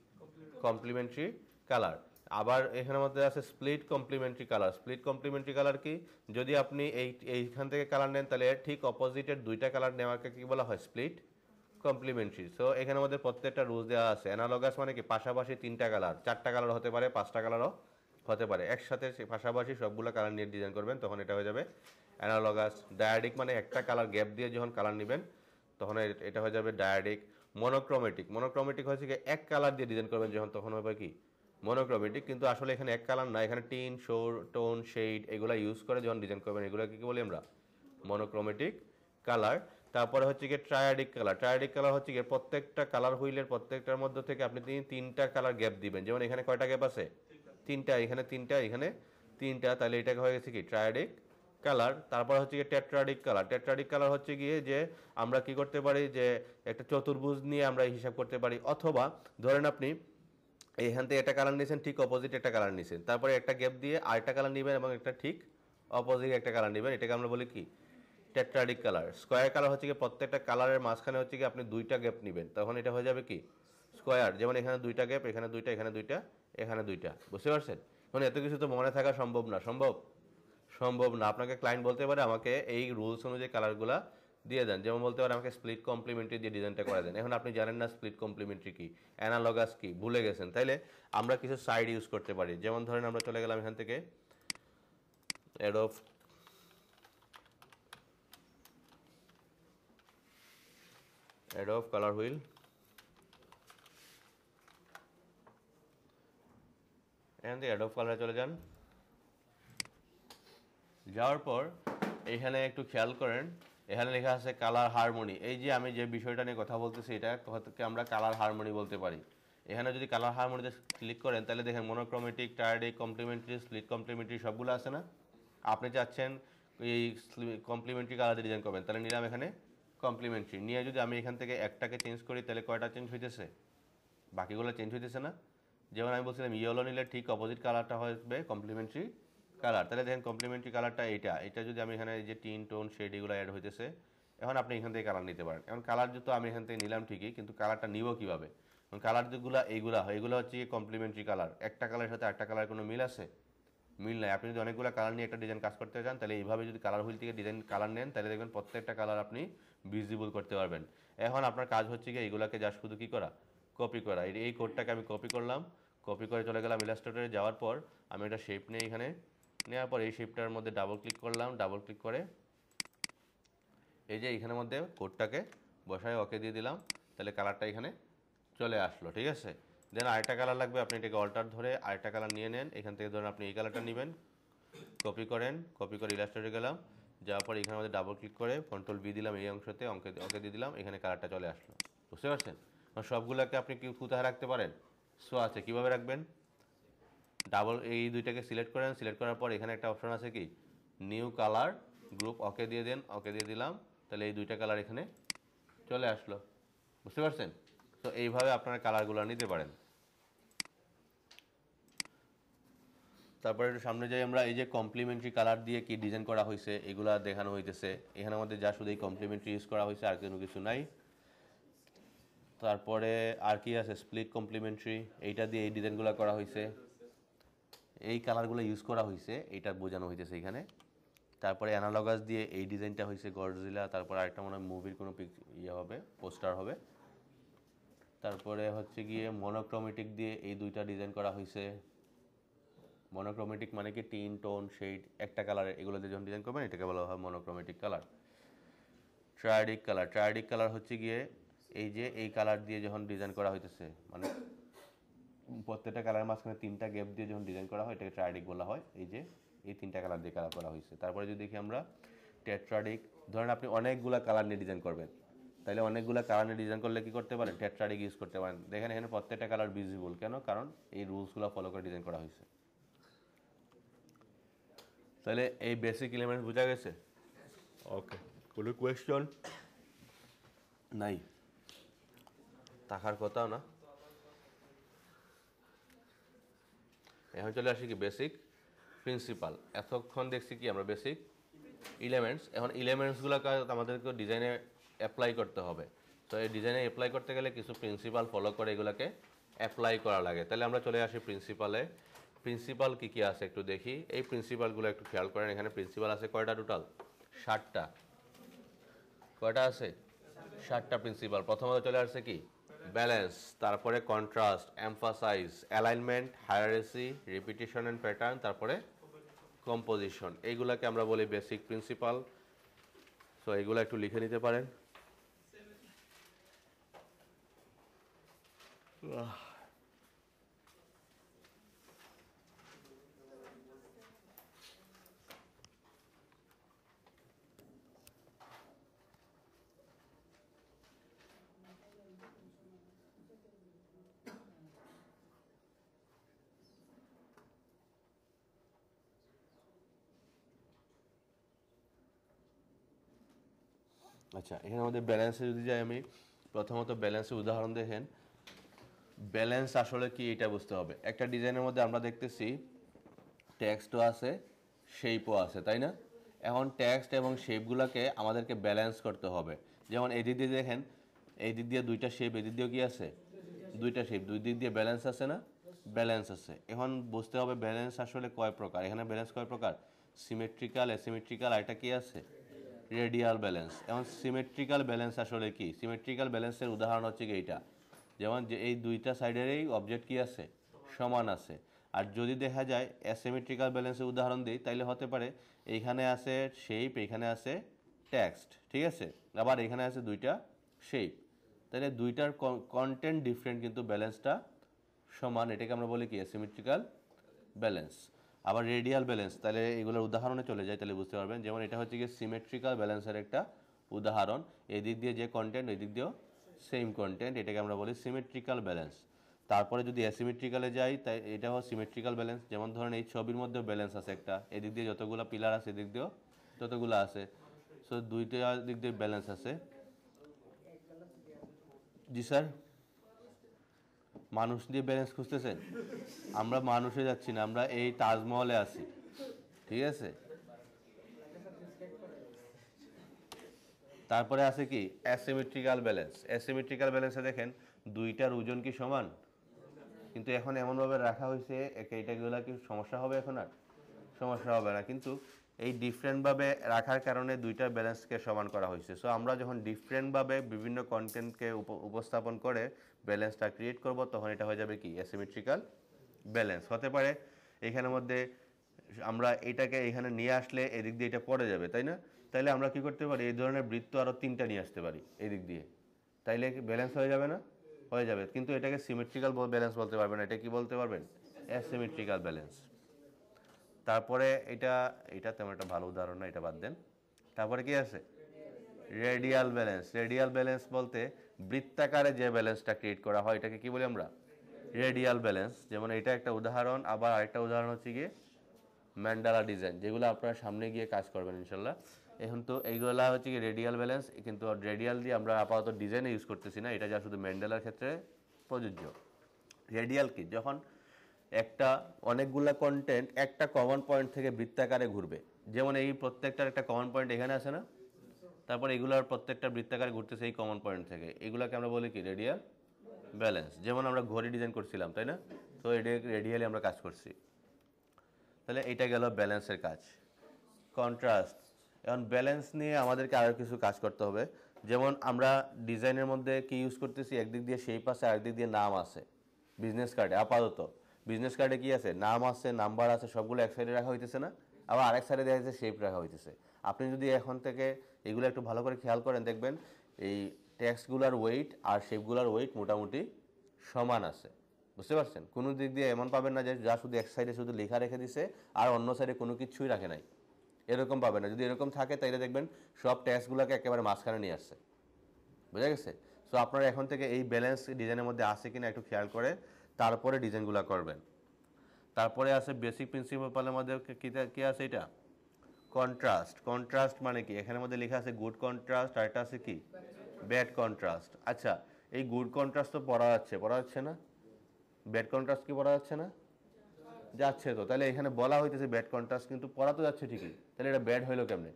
কমপ্লিমেন্টারি কালার। আবার এখানের মধ্যে আছে split complementary colour. Split complementary colour কি? যদি আপনি এইখান থেকে কালার নেন তাহলে ঠিক অপোজিটের দুইটা কালার নেওয়াকে কি বলা হয়? Split complimentary. সো এখানের মধ্যে প্রত্যেকটা রুলস দেওয়া আছে। অ্যানালগাস মানে কি পাশাপাশি তিনটা কালার, চারটা কালার হতে পারে, পাঁচটা কালারও হতে পারে, একসাথে পাশাপাশি সবগুলো কালার নিয়ে ডিজাইন করবেন, তখন এটা হয়ে যাবে অ্যানালগাস। ডায়াডিক মানে একটা কালার গ্যাপ দিয়ে যখন কালার নেবেন তখন এটা হয়ে যাবে ডায়াডিক। মনোক্রোমেটিক। মনোক্রোমেটিক হচ্ছে কি এক কালার দিয়ে ডিজাইন করবেন যখন, তখন হবে কি মনোক্রোমেটিক। কিন্তু আসলে এখানে এক কালার না, এখানে টিন, টোন, শেড এগুলো ইউজ করে যখন ডিজাইন করবেন, এগুলোকে কি বলি আমরা? Monochromatic colour. তারপরে হচ্ছে গিয়ে ট্রায়াডিক কালার। ট্রায়াডিক কালার হচ্ছে গিয়ে প্রত্যেকটা কালার হুইলের প্রত্যেকটার মধ্যে থেকে আপনি তিনটা কালার গ্যাপ দিবেন। যেমন এখানে কয়টা গ্যাপ আছে? তিনটা। এখানে তিনটা, এখানে তিনটা, তাহলে এটাকে হয়ে গেছে কি ট্রায়াডিক কালার। তারপর হচ্ছে গিয়ে টেট্রাডিক কালার। টেট্রাডিক কালার হচ্ছে গিয়ে যে আমরা কি করতে পারি, যে একটা চতুর্ভুজ নিয়ে আমরা হিসাব করতে পারি, অথবা ধরেন আপনি এখান থেকে একটা কালার নিয়েছেন, ঠিক অপোজিট একটা কালার নিয়েছেন, তারপরে একটা গ্যাপ দিয়ে আরেকটা কালার নেবেন এবং একটা ঠিক অপোজিট একটা কালার নেবেন, এটাকে আমরা বলি কি টেট্রাডিক কালার। স্কোয়ার কালার হচ্ছে কি প্রত্যেকটা কালারের মাঝখানে হচ্ছে কি আপনি দুইটা গ্যাপ নেবেন, তখন এটা হয়ে যাবে কি স্কোয়ার। যেমন এখানে দুইটা গ্যাপ, এখানে দুইটা, এখানে দুইটা, এখানে দুইটা। বুঝতে পারছেন? মানে এত কিছু তো মনে থাকা সম্ভব না। সম্ভব না। আপনাকে ক্লায়েন্ট বলতে পারে আমাকে এই রুলস অনুযায়ী কালারগুলা দিয়ে দেন। যেমন বলতে পারে আমাকে স্প্লিট কমপ্লিমেন্টারি দিয়ে ডিজাইনটা করে দেন। এখন আপনি জানেন না স্প্লিট কমপ্লিমেন্টারি কি, অ্যানালগাস কি, ভুলে গেছেন, তাইলে আমরা কিছু সাইড ইউজ করতে পারি। যেমন ধরেন আমরা চলে গেলাম এখান থেকে অ্যাডোব কালার হুইল। এখান থেকে অ্যাডোব কালারে চলে যান। যাওয়ার পর এখানে একটু খেয়াল করেন, এখানে লেখা আছে কালার হারমোনি। এই যে আমি যে বিষয়টা নিয়ে কথা বলতেছি এটাকে আমরা কালার হারমোনি বলতে পারি। এখানে যদি কালার হারমোনিতে ক্লিক করেন তাহলে দেখেন মনোক্রোমেটিক, ট্রায়াডিক, কমপ্লিমেন্টারি, স্প্লিট কমপ্লিমেন্টারি সবগুলো আছে না? আপনি চাচ্ছেন এই কমপ্লিমেন্টারি কালার দিয়ে ডিজাইন করবেন, তাহলে নিলাম এখানে কমপ্লিমেন্টারি। নিয়ে যদি আমি এখান থেকে একটাকে চেঞ্জ করি তাহলে কয়টা চেঞ্জ হইতেছে? বাকিগুলো চেঞ্জ হইতেছে না? যেমন আমি বলছিলাম ইয়েলো নিলে ঠিক অপোজিট কালারটা হবে কমপ্লিমেন্টারি কালার। তাহলে দেখেন কমপ্লিমেন্টারি কালারটা এটা যদি আমি এখানে যে টিন, টোন, শেড এগুলো অ্যাড হইতেছে, এখন আপনি এখান থেকে কালার নিতে পারেন। এখন কালার যেহেতু আমি এখান থেকে নিলাম ঠিকই, কিন্তু কালারটা নিব কীভাবে? কালার যেগুলো এইগুলো হচ্ছে কমপ্লিমেন্টারি কালার। একটা কালারের সাথে একটা কালার কোনো মিল আছে? মিল নাই। আপনি যদি অনেকগুলো কালার নিয়ে একটা ডিজাইন কাজ করতে চান তাহলে এইভাবে যদি কালার হুইল থেকে ডিজাইন কালার নেন তাহলে দেখবেন প্রত্যেকটা কালার আপনি ভিজিবল করতে পারবেন। এখন আপনার কাজ হচ্ছে কি এইগুলোকে যা শুধু কী করা, কপি করা। এই কোডটাকে আমি কপি করলাম, কপি করে চলে গেলাম ইলাস্ট্রেটরে। যাওয়ার পর আমি একটা শেপ নিয়ে এখানে নেওয়ার পর এই শেপটার মধ্যে ডাবল ক্লিক করলাম। ডাবল ক্লিক করে এই যে এখানের মধ্যে কোডটাকে বসায় ওকে দিয়ে দিলাম, তাহলে কালারটা এখানে চলে আসলো। ঠিক আছে? দেন আরেকটা কালার লাগবে, আপনি এটাকে অল্টার ধরে আরেকটা কালার নিয়ে নেন। এখান থেকে ধরেন আপনি এই কালারটা নেবেন, কপি করেন, কপি করে ইলাস্ট্রেটরে গেলাম, যাওয়ার পর এখানে আমাদের ডাবল ক্লিক করে কন্ট্রোল ভি দিলাম, এই অংশতে ওকে দিয়ে দিলাম, এখানে কালারটা চলে আসলো। বুঝতে পারছেন? সবগুলোকে আপনি কি কোথায় রাখতে পারেন? সো আছে, কীভাবে রাখবেন? ডাবল এই দুইটাকে সিলেক্ট করেন, সিলেক্ট করার পর এখানে একটা অপশন আছে কি নিউ কালার গ্রুপ, ওকে দিয়ে দেন, ওকে দিয়ে দিলাম, তাহলে এই দুইটা কালার এখানে চলে আসলো। বুঝতে পারছেন? তো এইভাবে আপনারা কালারগুলো নিতে পারেন। তারপরে একটু সামনে যাই আমরা, এই যে কমপ্লিমেন্টারি কালার দিয়ে কি ডিজাইন করা হয়েছে এগুলা দেখানো হইতেছে। এখানে আমাদের যা শুধু এই কমপ্লিমেন্টারি ইউজ করা হয়েছে, আর কোনো কিছু নাই। তারপরে আর কি আছে, স্প্লিট কমপ্লিমেন্টারি, এইটা দিয়ে এই ডিজাইনগুলো করা হয়েছে, এই কালারগুলো ইউজ করা হয়েছে, এইটা বোঝানো হইতেছে এখানে। তারপরে অ্যানালগাস দিয়ে এই ডিজাইনটা হয়েছে গডজিলা, তারপরে আরেকটা মনে হয় মুভির কোনো ইয়ে হবে, পোস্টার হবে। তারপরে হচ্ছে গিয়ে মনোক্রোমেটিক দিয়ে এই দুইটা ডিজাইন করা হয়েছে। মনোক্রোমেটিক মানে কি টিন টোন শেড একটা কালারের, এগুলো দিয়ে যখন ডিজাইন করবেন এটাকে বলা হয় মনোক্রোমেটিক কালার। ট্রায়াডিক কালার, ট্রায়াডিক কালার হচ্ছে গিয়ে এই যে এই কালার দিয়ে যখন ডিজাইন করা হইতেছে, মানে প্রত্যেকটা কালারের মাঝখানে তিনটা গ্যাপ দিয়ে যখন ডিজাইন করা হয় এটাকে ট্রায়াডিক বলা হয়। এই যে এই তিনটা কালার দিয়ে কালার করা হয়েছে। তারপরে যদি দেখি আমরা টেট্রাডিক, ধরেন আপনি অনেকগুলা কালার নিয়ে ডিজাইন করবেন, তাহলে অনেকগুলা কালার নিয়ে ডিজাইন করলে কি করতে পারেন? টেট্রাডিক ইউজ করতে পারেন। দেখেন এখানে প্রত্যেকটা কালার ভিজিবল, কেন? কারণ এই রুলসগুলো ফলো করে ডিজাইন করা হয়েছে। তাহলে এই বেসিক এলিমেন্টস বোঝা গেছে? ওকে, কোনো কোয়েশ্চন? নাই, থাকার কথাও না। এখন চলে আসি কি বেসিক প্রিন্সিপাল। এতক্ষণ দেখছি কি আমরা বেসিক এলিমেন্টস, এখন এলিমেন্টসগুলোকে আমাদেরকে ডিজাইনে অ্যাপ্লাই করতে হবে। তো এই ডিজাইনে অ্যাপ্লাই করতে গেলে কিছু প্রিন্সিপাল ফলো করে এগুলোকে অ্যাপ্লাই করা লাগে। তাহলে আমরা চলে আসি প্রিন্সিপালে। প্রিন্সিপাল কী কী আছে একটু দেখি। এই প্রিন্সিপালগুলো একটু খেয়াল করেন। এখানে প্রিন্সিপাল আছে কয়টা টোটাল? 7টা। কয়টা আছে? 7টা প্রিন্সিপাল। প্রথমত চলে আসছে কি ব্যালেন্স, তারপরে contrast, emphasize, alignment, hierarchy, repetition and pattern, তারপরে কম্পোজিশন। এইগুলাকে আমরা বলি বেসিক প্রিন্সিপাল। সো এইগুলো একটু লিখে নিতে পারেন। আচ্ছা, এখানে আমাদের ব্যালেন্সে যদি যাই, আমি প্রথমত ব্যালেন্সের উদাহরণ দেখেন। ব্যালেন্স আসলে কি এটা বুঝতে হবে। একটা ডিজাইনের মধ্যে আমরা দেখতেছি টেক্সটও আছে, শেপও আছে, তাই না? এখন টেক্সট এবং শেপগুলোকে আমাদেরকে ব্যালেন্স করতে হবে। যেমন এই দিক দিয়ে দেখেন, এই দিক দিয়ে দুইটা শেপ, এই দিক দিয়েও কি আছে? দুইটা শেপ, দুই দিক দিয়ে ব্যালেন্স আছে না? ব্যালেন্স আছে। এখন বুঝতে হবে ব্যালেন্স আসলে কয় প্রকার। এখানে ব্যালেন্স কয় প্রকার? সিমেট্রিক্যাল, অ্যাসিমেট্রিক্যাল, আর এটা কি আছে? Radial balance. এখন সিমেট্রিক্যাল ব্যালেন্স আসলে কি? সিমেট্রিক্যাল ব্যালেন্সের উদাহরণ হচ্ছে কি এইটা, যেমন যে এই দুইটা সাইডেরই অবজেক্ট কি আছে? সমান আছে। আর যদি দেখা যায় অ্যাসিমেট্রিক্যাল ব্যালেন্সের উদাহরণ দিই, তাইলে হতে পারে এইখানে আছে শেপ, এইখানে আছে টেক্সট, ঠিক আছে? আবার এখানে আছে দুইটা শেপ, তাহলে দুইটার কন্টেন্ট ডিফারেন্ট কিন্তু ব্যালেন্সটা সমান। এটাকে আমরা বলি কি? Asymmetrical balance. আবার রেডিয়াল ব্যালেন্স, তাহলে এগুলোর উদাহরণে চলে যায়, তাহলে বুঝতে পারবেন। যেমন এটা হচ্ছে কি সিমেট্রিক্যাল ব্যালেন্সের একটা উদাহরণ। এই দিক দিয়ে যে কন্টেন্ট, ওই দিক দিয়েও সেম কন্টেন্ট, এটাকে আমরা বলি সিমেট্রিক্যাল ব্যালেন্স। তারপরে যদি অ্যাসিমেট্রিক্যালে যাই, তাই এটা হয় সিমেট্রিক্যাল ব্যালেন্স। যেমন ধরেন এই ছবির মধ্যেও ব্যালেন্স আছে একটা, এদিক দিয়ে যতগুলো পিলার আছে এদিক দিয়েও ততগুলো আছে। সো দুইটা দিক দিয়ে ব্যালেন্স আছে। জি স্যার, মানুষ দিয়ে ব্যালেন্স খুঁজতেছেন? আমরা মানুষে যাচ্ছি না, আমরা এই তাজমহলে আছি, ঠিক আছে? তারপরে আছে কি অ্যাসিমেট্রিক্যাল ব্যালেন্স। অ্যাসিমেট্রিক্যাল ব্যালেন্সে দেখেন দুইটার ওজন কি সমান? কিন্তু এখন এমনভাবে রাখা হয়েছে এইটাগুলো কি সমস্যা হবে? এখন আর সমস্যা হবে না, কিন্তু এই ডিফারেন্টভাবে রাখার কারণে দুইটার ব্যালেন্সকে সমান করা হয়েছে। সো আমরা যখন ডিফারেন্টভাবে বিভিন্ন কন্টেন্টকে উপস্থাপন করে ব্যালেন্সটা ক্রিয়েট করব, তখন এটা হয়ে যাবে কি অ্যাসিমেট্রিক্যাল ব্যালেন্স। হতে পারে এখানের মধ্যে আমরা এটাকে এখানে নিয়ে আসলে এদিক দিয়ে এটা পড়ে যাবে, তাই না? তাইলে আমরা কি করতে পারি? এই ধরনের বৃত্ত আরও 3টা নিয়ে আসতে পারি এদিক দিয়ে, তাইলে ব্যালেন্স হয়ে যাবে না? হয়ে যাবে, কিন্তু এটাকে সিমেট্রিক্যাল ব্যালেন্স বলতে পারবেন না, এটা কি বলতে পারবেন? Asymmetrical balance. তারপরে এটা তেমন একটা ভালো উদাহরণ না, এটা বাদ দেন। তারপরে কি আছে? Radial balance. রেডিয়াল ব্যালেন্স বলতে বৃত্তাকারে যে ব্যালেন্সটা ক্রিয়েট করা হয় এটাকে কি বলি আমরা? Radial balance. যেমন এটা একটা উদাহরণ, আবার আরেকটা উদাহরণ হচ্ছে গিয়ে ম্যান্ডালা ডিজাইন, যেগুলো আপনারা সামনে গিয়ে কাজ করবেন ইনশাল্লাহ। এখন তো এইগুলা হচ্ছে কি রেডিয়াল ব্যালেন্স, কিন্তু রেডিয়াল দিয়ে আমরা আপাতত ডিজাইনে ইউজ করতেছি না, এটা যা শুধু ম্যান্ডেলার ক্ষেত্রে প্রযোজ্য। রেডিয়াল কি? যখন একটা অনেকগুলা কন্টেন্ট একটা কমন পয়েন্ট থেকে বৃত্তাকারে ঘুরবে, যেমন এই প্রত্যেকটার একটা কমন পয়েন্ট এখানে আছে না, তারপর এগুলোর প্রত্যেকটা বৃত্তাকারে ঘুরতেছে এই কমন পয়েন্ট থেকে, এগুলোকে আমরা বলি কি? Radial balance. যেমন আমরা ঘড়ি ডিজাইন করছিলাম, তাই না? তো এটা রেডিয়ালি আমরা কাজ করছি। তাহলে এটা গেল ব্যালেন্সের কাজ। কন্ট্রাস্ট। এখন ব্যালেন্স নিয়ে আমাদেরকে আরও কিছু কাজ করতে হবে। যেমন আমরা ডিজাইনের মধ্যে কি ইউজ করতেছি, একদিক দিয়ে শেপ আছে, আরেকদিক দিয়ে নাম আছে। বিজনেস কার্ডে আপাতত বিজনেস কার্ডে কি আছে? নাম আছে, নাম্বার আছে, সবগুলো এক সাইডে রাখা হইতেছে না, আবার আরেক সাইডে দেখা যাচ্ছে শেপ রাখা হইতেছে। আপনি যদি এখন থেকে এগুলো একটু ভালো করে খেয়াল করেন, দেখবেন এই টেক্সটগুলোর ওয়েট আর শেপগুলোর ওয়েট মোটামুটি সমান আছে। বুঝতে পারছেন? কোনো দিক দিয়ে এমন পাবেন না যে যা শুধু এক সাইডে শুধু লেখা রেখে দিছে আর অন্য সাইডে কোনো কিছুই রাখে নাই, এরকম পাবেন না। যদি এরকম থাকে তাইলে দেখবেন সব টেক্সটগুলোকে একেবারে মাঝখানে নিয়ে আসছে। বুঝা গেছে? সো আপনারা এখন থেকে এই ব্যালেন্স ডিজাইনের মধ্যে আছে কিনা একটু খেয়াল করে তারপরে ডিজাইনগুলো করবেন। তারপরে আছে বেসিক প্রিন্সিপালের মধ্যে কি আছে? এটা কন্ট্রাস্ট। কন্ট্রাস্ট মানে কি? এখানের মধ্যে লেখা আছে গুড কন্ট্রাস্ট, আর এটা আছে কি? Bad contrast. আচ্ছা, এই গুড কন্ট্রাস্ট তো পড়া যাচ্ছে না, ব্যাড কন্ট্রাস্ট কি পড়া যাচ্ছে না? যাচ্ছে তো। তাহলে এখানে বলা হইতেছে ব্যাড কন্ট্রাস্ট, কিন্তু পড়া তো যাচ্ছে ঠিকই, তাহলে এটা ব্যাড হইলো কেমনে?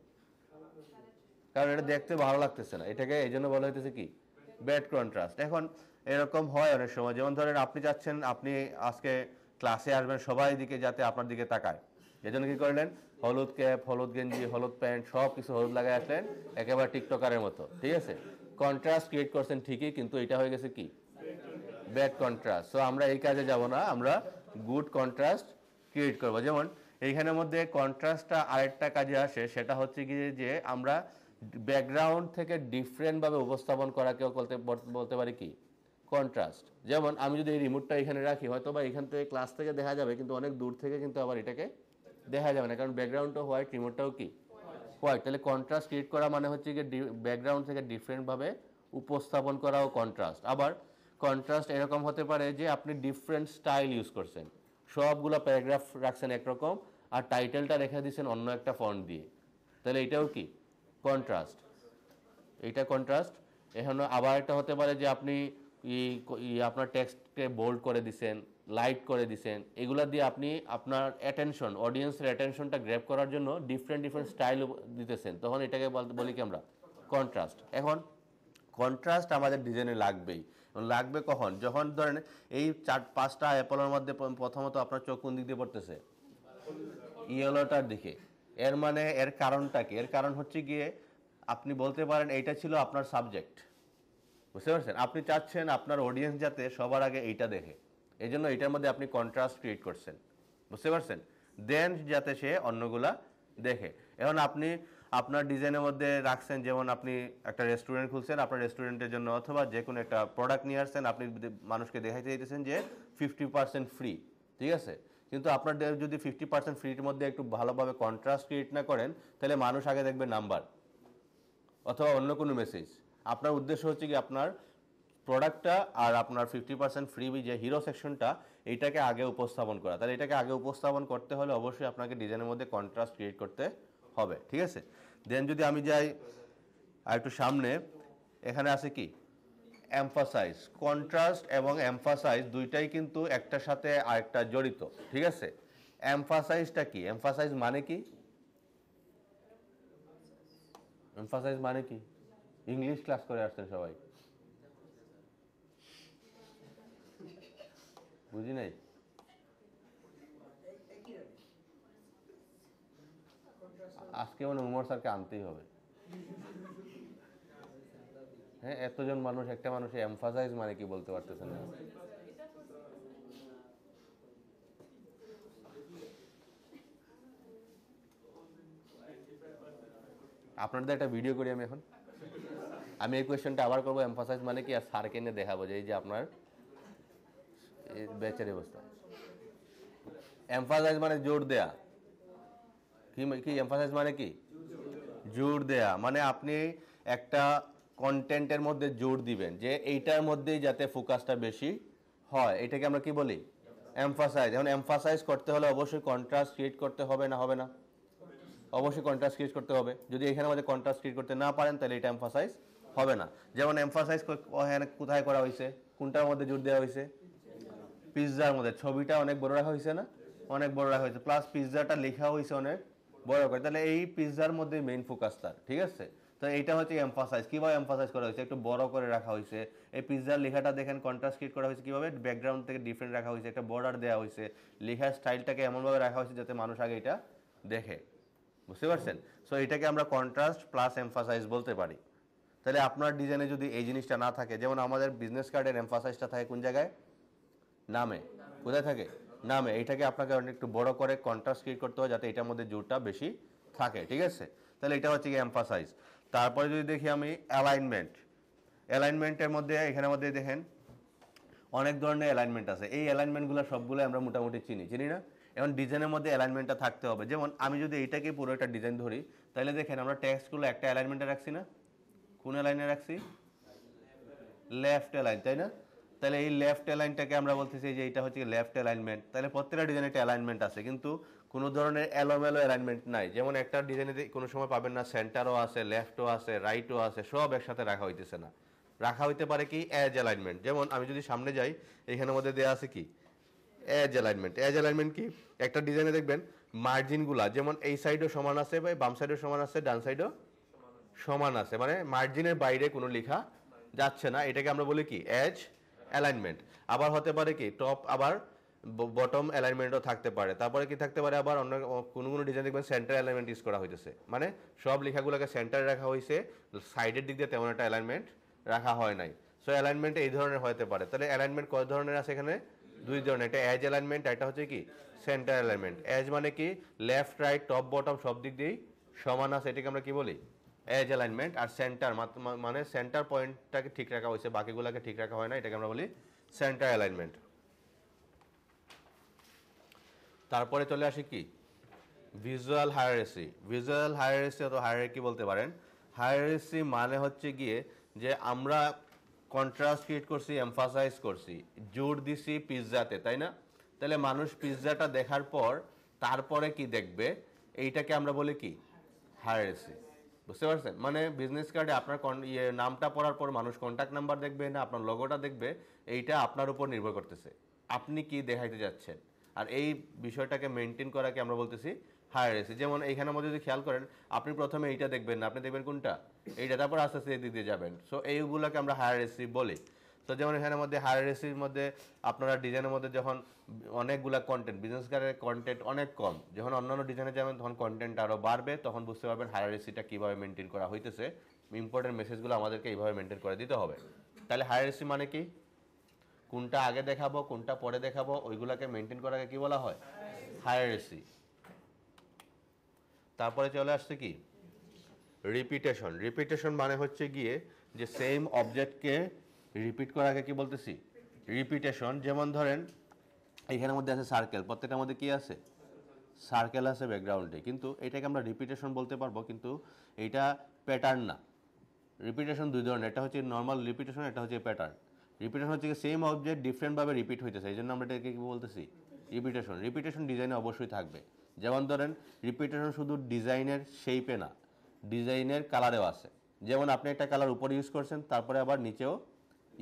কারণ এটা দেখতে ভালো লাগতেছে না, এটাকে এই জন্য বলা হইতেছে কি? Bad contrast. এখন এরকম হয় অনেক সময়, যেমন ধরেন আপনি চাচ্ছেন আপনি আজকে ক্লাসে আসবেন সবাই দিকে যাতে আপনার দিকে তাকায়, এজন্য কি করলেন? হলুদ ক্যাপ, হলুদ গেঞ্জি, হলুদ প্যান্ট, সব কিছু হলুদ লাগাই আসলেন, একেবারে টিকটকারের মতো। ঠিক আছে, কন্ট্রাস্ট ক্রিয়েট করছেন ঠিকই, কিন্তু এটা হয়ে গেছে কি? Bad contrast. সো আমরা এই কাজে যাব না, আমরা গুড কন্ট্রাস্ট ক্রিয়েট করব। যেমন এইখানের মধ্যে কন্ট্রাস্টটা আরেকটা কাজে আসে, সেটা হচ্ছে কি যে আমরা ব্যাকগ্রাউন্ড থেকে ডিফারেন্টভাবে উপস্থাপন করাকেও বলতে পারি কি? কন্ট্রাস্ট। যেমন আমি যদি এই রিমোটটা এখানে রাখি, হয়তো বা এখান থেকে ক্লাস থেকে দেখা যাবে, কিন্তু অনেক দূর থেকে কিন্তু আবার এটাকে দেখা যাবে না, কারণ ব্যাকগ্রাউন্ডটা হোয়াইট, রিমোটটাও কি হোয়াইট। তাহলে কন্ট্রাস্ট ক্রিয়েট করা মানে হচ্ছে কি ব্যাকগ্রাউন্ড থেকে ডিফারেন্টভাবে উপস্থাপন করাও কন্ট্রাস্ট। আবার কন্ট্রাস্ট এরকম হতে পারে যে আপনি ডিফারেন্ট স্টাইল ইউজ করছেন, সবগুলো প্যারাগ্রাফ রাখছেন একরকম আর টাইটেলটা রেখে দিয়েছেন অন্য একটা ফন্ট দিয়ে, তাহলে এটাও কি? কন্ট্রাস্ট। এইটা কন্ট্রাস্ট। এখন আবার একটা হতে পারে যে আপনি আপনার টেক্সটকে বোল্ড করে দিছেন, লাইট করে দিছেন, এগুলা দিয়ে আপনি আপনার অ্যাটেনশন, অডিয়েন্সের অ্যাটেনশনটা গ্র্যাব করার জন্য ডিফারেন্ট স্টাইল দিতেছেন, তখন এটাকে বলি কি আমরা? কন্ট্রাস্ট। এখন কন্ট্রাস্ট আমাদের ডিজাইনে লাগবেই। লাগবে কখন? যখন ধরেন এই 4-5টা অ্যাপলের মধ্যে প্রথমত আপনার চোখ কোন দিক দিয়ে পড়তেছে? ইয়েলোটার দিকে। এর মানে এর কারণটা কি? এর কারণ হচ্ছে গিয়ে আপনি বলতে পারেন এইটা ছিল আপনার সাবজেক্ট। বুঝতে পারছেন? আপনি চাচ্ছেন আপনার অডিয়েন্স যাতে সবার আগে এইটা দেখে, এই জন্য এইটার মধ্যে আপনি কন্ট্রাস্ট ক্রিয়েট করছেন। বুঝতে পারছেন? দেন যাতে সে অন্যগুলা দেখে। এখন আপনি আপনার ডিজাইনের মধ্যে রাখছেন, যেমন আপনি একটা রেস্টুরেন্ট খুলছেন, আপনার রেস্টুরেন্টের জন্য অথবা যে কোনো একটা প্রোডাক্ট নিয়ে আসছেন, আপনি মানুষকে দেখাইতে দিতেছেন যে 50% ফ্রি। ঠিক আছে, কিন্তু আপনার যদি 50% ফ্রির মধ্যে একটু ভালোভাবে কন্ট্রাস্ট ক্রিয়েট না করেন, তাহলে মানুষ আগে দেখবে নাম্বার অথবা অন্য কোনো মেসেজ। আপনার উদ্দেশ্য হচ্ছে কি আপনার প্রোডাক্টটা আর আপনার 50% ফ্রি যে হিরো সেকশনটা, এইটাকে আগে উপস্থাপন করা। তাহলে এটাকে আগে উপস্থাপন করতে হলে অবশ্যই আপনাকে ডিজাইনের মধ্যে কন্ট্রাস্ট ক্রিয়েট করতে হবে। ঠিক আছে, দেন যদি আমি যাই আর একটু সামনে, এখানে আছে কি? এমফাসাইজ। কন্ট্রাস্ট এবং এমফাসাইজ দুইটাই কিন্তু একটার সাথে আরেকটা জড়িত। ঠিক আছে, এমফাসাইজটা কি? এমফাসাইজ মানে কি? এমফাসাইজ মানে কি? ইংলিশ ক্লাস করে আসছেন সবাই, বুঝি নাই। আজকে মানে উমর স্যারকে আনতেই হবে। হ্যাঁ, এতজন মানুষ, একটা মানুষ এমফাসাইজ মানে কি বলতে পারতেছে না। আপনাদের একটা ভিডিও করি আমি এখন। আমি এই কোয়েশ্চেনটা আবার করবো, এমফাসাইজ মানে কি, আর স্যারকে এনে দেখাবো যে এই যে আপনার ব্যাচের অবস্থা। এমফাসাইজ মানে জোর দেয়া। কি এমফাসাইজ মানে কি? জোর দেয়া। মানে আপনি একটা কন্টেন্টের মধ্যে জোর দিবেন যে এইটার মধ্যেই যাতে ফোকাসটা বেশি হয়, এটাকে আমরা কি বলি? এমফাসাইজ। এখন এমফাসাইজ করতে হলে অবশ্যই কন্ট্রাস্ট ক্রিয়েট করতে হবে, না হবে না? অবশ্যই কন্ট্রাস্ট ক্রিয়েট করতে হবে। যদি এখানে মধ্যে কন্ট্রাস্ট ক্রিয়েট করতে না পারেন তাহলে এটা এমফাসাইজ হবে না। যেমন এমফাসাইজ কোথায় করা হয়েছে, কোনটার মধ্যে জোর দেওয়া হয়েছে? পিৎজার মধ্যে। ছবিটা অনেক বড় রাখা হয়েছে না? অনেক বড় রাখা হয়েছে, প্লাস পিৎজাটা লেখা হয়েছে অনেক বড় করে। তাহলে এই পিৎজার মধ্যে মেইন ফোকাস তার, ঠিক আছে? তো এইটা হচ্ছে এমফাসাইজ। কিভাবে এমফাসাইজ করা হয়েছে? একটু বড় করে রাখা হয়েছে। এই পিৎজার লেখাটা দেখেন কন্ট্রাস্ট ক্রিয়েট করা হয়েছে কিভাবে? ব্যাকগ্রাউন্ড থেকে ডিফারেন্ট রাখা হয়েছে, একটা বর্ডার দেওয়া হয়েছে, লেখার স্টাইলটাকে এমনভাবে রাখা হয়েছে যাতে মানুষ আগে এটা দেখে। বুঝতে পারছেন? সো এটাকে আমরা কন্ট্রাস্ট প্লাস এমফাসাইজ বলতে পারি। তাহলে আপনার ডিজাইনে যদি এই জিনিসটা না থাকে, যেমন আমাদের বিজনেস কার্ডের এমফাসাইজটা থাকে কোন জায়গায়? নামে। কোথায় থাকে? নামে। এইটাকে আপনাকে একটু বড় করে কন্ট্রাস্ট ক্রিয়েট করতে হয় যাতে এটার মধ্যে জোরটা বেশি থাকে, ঠিক আছে? তাহলে এটা হচ্ছে কি এমফাসাইজ। তারপরে যদি দেখি আমি অ্যালাইনমেন্ট। অ্যালাইনমেন্টের মধ্যে এখানের মধ্যে দেখেন অনেক ধরনের অ্যালাইনমেন্ট আছে। এই অ্যালাইনমেন্টগুলো সবগুলো আমরা মোটামুটি চিনি না? এখন ডিজাইনের মধ্যে অ্যালাইনমেন্টটা থাকতে হবে। যেমন আমি যদি এইটাকে পুরো একটা ডিজাইন ধরি, তাহলে দেখেন আমরা টেক্সটগুলো একটা অ্যালাইনমেন্টে রাখছি না? কোন অ্যালাইনে রাখছি? লেফট অ্যালাইন, তাই না? তাহলে এই লেফট অ্যালাইনটাকে আমরা বলতেছি যে এটা হচ্ছে লেফট অ্যালাইনমেন্ট। তাহলে প্রত্যেকটা ডিজাইনে একটা অ্যালাইনমেন্ট আছে, কিন্তু কোনো ধরনের এলোমেলো অ্যালাইনমেন্ট নাই। যেমন একটা ডিজাইনে কোনো সময় পাবেন না সেন্টারও আছে, লেফটও আছে, রাইটও আছে, সব একসাথে রাখা হইতেছে না। রাখা হইতে পারে কি এজ অ্যালাইনমেন্ট। যেমন আমি যদি সামনে যাই, এখানের মধ্যে দেওয়া আছে কি এজ অ্যালাইনমেন্ট। এজ অ্যালাইনমেন্ট কি? একটা ডিজাইনে দেখবেন মার্জিনগুলা যেমন এই সাইডও সমান আছে, বা বাম সাইডও সমান আছে, ডান সাইডও সমান আছে, মানে মার্জিনের বাইরে কোনো লেখা যাচ্ছে না। এটাকে আমরা বলি কি এজ অ্যালাইনমেন্ট। আবার হতে পারে কি টপ আবার বটম অ্যালাইনমেন্টও থাকতে পারে। তারপরে কি থাকতে পারে আবার অন্য কোনো ডিজাইন দেখবেন সেন্টার অ্যালাইনমেন্ট ইউজ করা হইতেছে, মানে সব লেখাগুলোকে সেন্টারে রাখা হয়েছে, সাইডের দিক দিয়ে তেমন একটা অ্যালাইনমেন্ট রাখা হয় নাই। সো অ্যালাইনমেন্ট এই ধরনের হতে পারে। তাহলে অ্যালাইনমেন্ট কয় ধরনের আছে এখানে? দুই ধরনের। একটা এজ অ্যালাইনমেন্ট, একটা হচ্ছে কি সেন্টার অ্যালাইনমেন্ট। এজ মানে কি লেফট রাইট টপ বটম সব দিক দিয়েই সমান আছে, এটাকে আমরা কি বলি এজ অ্যালাইনমেন্ট। আর সেন্টার মানে সেন্টার পয়েন্টটাকে ঠিক রাখা হয়েছে, বাকিগুলোকে ঠিক রাখা হয় না, এটাকে আমরা বলি সেন্টার অ্যালাইনমেন্ট। তারপরে চলে আসি কি ভিজুয়াল হায়ারার্কি। ভিজুয়াল হায়ারার্কি অথবা হায়ারার্কি বলতে পারেন। হায়ারার্কি মানে হচ্ছে গিয়ে যে আমরা কন্ট্রাস্ট ক্রিয়েট করছি, এমফাসাইজ করছি, জোর দিছি পিৎজাতে, তাই না? তাহলে মানুষ পিৎজাটা দেখার পর তারপরে কি দেখবে, এইটাকে আমরা বলি কি হায়ারার্কি। বুঝতে পারছেন? মানে বিজনেস কার্ডে আপনার নামটা পড়ার পর মানুষ কন্ট্যাক্ট নাম্বার দেখবে না আপনার লোগোটা দেখবে, এইটা আপনার উপর নির্ভর করতেছে আপনি কি দেখাইতে যাচ্ছেন। আর এই বিষয়টাকে মেনটেন করাকে আমরা বলতেছি হায়ারার্কি। যেমন এইখানের মধ্যে যদি খেয়াল করেন, আপনি প্রথমে এইটা দেখবেন না, আপনি দেখবেন কোনটা? এইটা, তারপর আস্তে আস্তে এদিক দিয়ে যাবেন। সো এইগুলোকে আমরা হায়ারার্কি বলি। তো যেমন এখানের মধ্যে হায়ারার্কির মধ্যে আপনারা ডিজাইনের মধ্যে যখন অনেকগুলা কন্টেন্ট, বিজনেস কার্ডের কন্টেন্ট অনেক কম, যখন অন্যান্য ডিজাইনে যাবেন তখন কন্টেন্ট আরও বাড়বে, তখন বুঝতে পারবেন হায়ারার্কিটা কীভাবে মেনটেন করা হইতেছে। ইম্পর্টেন্ট মেসেজগুলো আমাদেরকে এইভাবে মেনটেন করে দিতে হবে। তাহলে হায়ারার্কি মানে কি? কোনটা আগে দেখাবো, কোনটা পরে দেখাবো, ওইগুলোকে মেনটেন করাকে কি বলা হয়? হায়ারার্কি। তারপরে চলে আসছে কি রিপিটেশন। রিপিটেশন মানে হচ্ছে গিয়ে যে সেম অবজেক্টকে রিপিট করাকে কি বলতেছি? রিপিটেশন। যেমন ধরেন এইখানের মধ্যে আছে সার্কেল, প্রত্যেকটার মধ্যে কি আছে? সার্কেল আছে ব্যাকগ্রাউন্ডে, কিন্তু এটাকে আমরা রিপিটেশন বলতে পারবো, কিন্তু এইটা প্যাটার্ন না। রিপিটেশন দুই ধরনের, এটা হচ্ছে নর্মাল রিপিটেশন, এটা হচ্ছে প্যাটার্ন। রিপিটেশন হচ্ছে সেম অবজেক্ট ডিফারেন্টভাবে রিপিট হইতেছে, এই জন্য আমরা এটাকে কি বলতেছি? রিপিটেশন। রিপিটেশন ডিজাইনে অবশ্যই থাকবে। যেমন ধরেন রিপিটেশন শুধু ডিজাইনের শেপে না, ডিজাইনের কালারেও আছে। যেমন আপনি একটা কালার উপরে ইউজ করছেন, তারপরে আবার নিচেও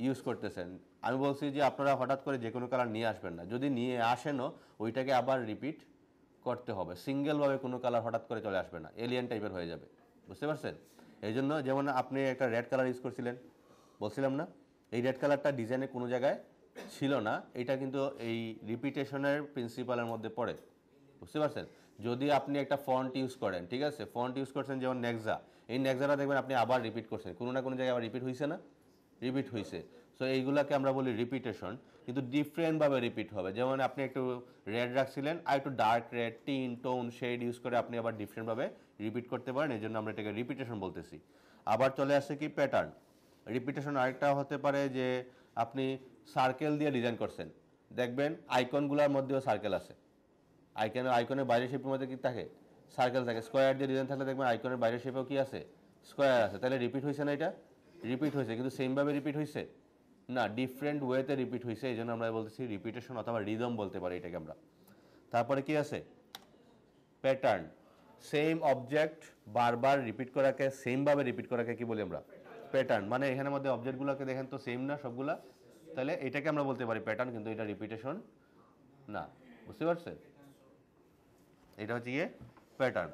ইউজ করতেছেন। আমি বলছি যে আপনারা হঠাৎ করে যে কোনো কালার নিয়ে আসবেন না, যদি নিয়ে আসেনও ওইটাকে আবার রিপিট করতে হবে। সিঙ্গেলভাবে কোনো কালার হঠাৎ করে চলে আসবে না, এলিয়েন টাইপের হয়ে যাবে। বুঝতে পারছেন? এই জন্য যেমন আপনি একটা রেড কালার ইউজ করছিলেন, বলছিলাম না এই রেড কালারটা ডিজাইনে কোনো জায়গায় ছিল না, এটা কিন্তু এই রিপিটেশনের প্রিন্সিপালের মধ্যে পড়ে। বুঝতে পারছেন? যদি আপনি একটা ফন্ট ইউজ করেন, ঠিক আছে, ফন্ট ইউজ করছেন যেমন নেক্সা, এই নেক্সাটা দেখবেন আপনি আবার রিপিট করছেন, কোনো না কোনো জায়গায় আবার রিপিট হয়েছে না? রিপিট হয়েছে। সো এইগুলাকে আমরা বলি রিপিটেশন, কিন্তু ডিফারেন্টভাবে রিপিট হবে। যেমন আপনি একটু রেড রাখছিলেন, আর একটু dark red, tint, tone, shade use করে আপনি আবার ডিফারেন্টভাবে রিপিট করতে পারেন, এই জন্য আমরা এটাকে রিপিটেশন বলতেছি। আবার চলে আসছে কি প্যাটার্ন। রিপিটেশন আরেকটা হতে পারে যে আপনি সার্কেল দিয়ে ডিজাইন করছেন, দেখবেন আইকনগুলোর মধ্যেও সার্কেল আছে। আইকনের বাইরের শেপের মধ্যে কি থাকে? সার্কেল থাকে। স্কোয়ার দিয়ে ডিজাইন থাকলে দেখবেন আইকনের বাইরের শেপেও কি আছে? স্কোয়ার আছে। তাহলে রিপিট হয়েছে না? এটা রিপিট হয়েছে, কিন্তু সেমভাবে রিপিট হয়েছে না, ডিফারেন্ট ওয়েতে রিপিট হয়েছে। এই জন্য আমরা বলতেছি রিপিটেশন অথবা রিদম বলতে পারি এটাকে আমরা। তারপরে কি আছে? প্যাটার্ন। সেম অবজেক্ট বারবার রিপিট করাকে, সেমভাবে রিপিট করাকে কি বলি আমরা? প্যাটার্ন। মানে এখানের মধ্যে অবজেক্টগুলোকে দেখেন তো সেম না সবগুলা, তাহলে এটাকে আমরা বলতে পারি প্যাটার্ন, কিন্তু এটা রিপিটেশন না। বুঝতে পারছেন? এটা হচ্ছে গিয়ে প্যাটার্ন।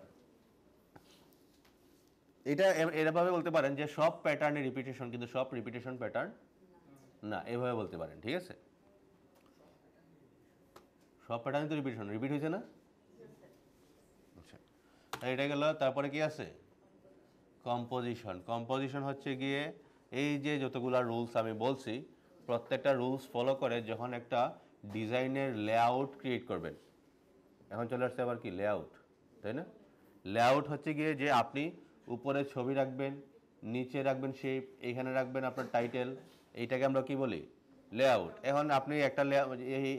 এটা এভাবে বলতে পারেন যে সব প্যাটার্নে রিপিটেশন, কিন্তু সব রিপিটেশন প্যাটার্ন না, এভাবে বলতে পারেন। ঠিক আছে, সব প্যাটার্নে তো রিপিটেশন, রিপিট হয়েছে না? আচ্ছা, এটা গেল। তারপরে কি আছে? কম্পোজিশন। কম্পোজিশন হচ্ছে গিয়ে এই যে যতগুলা রুলস আমি বলছি, প্রত্যেকটা রুলস ফলো করে যখন একটা ডিজাইনের লেআউট ক্রিয়েট করবেন। এখন চলে আসছে আবার কি লেআউট, তাই না? লেআউট হচ্ছে গিয়ে যে আপনি উপরে ছবি রাখবেন, নিচে রাখবেন শেপ, এইখানে রাখবেন আপনার টাইটেল, এইটাকে আমরা কি বলি? লেআউট। এখন আপনি একটা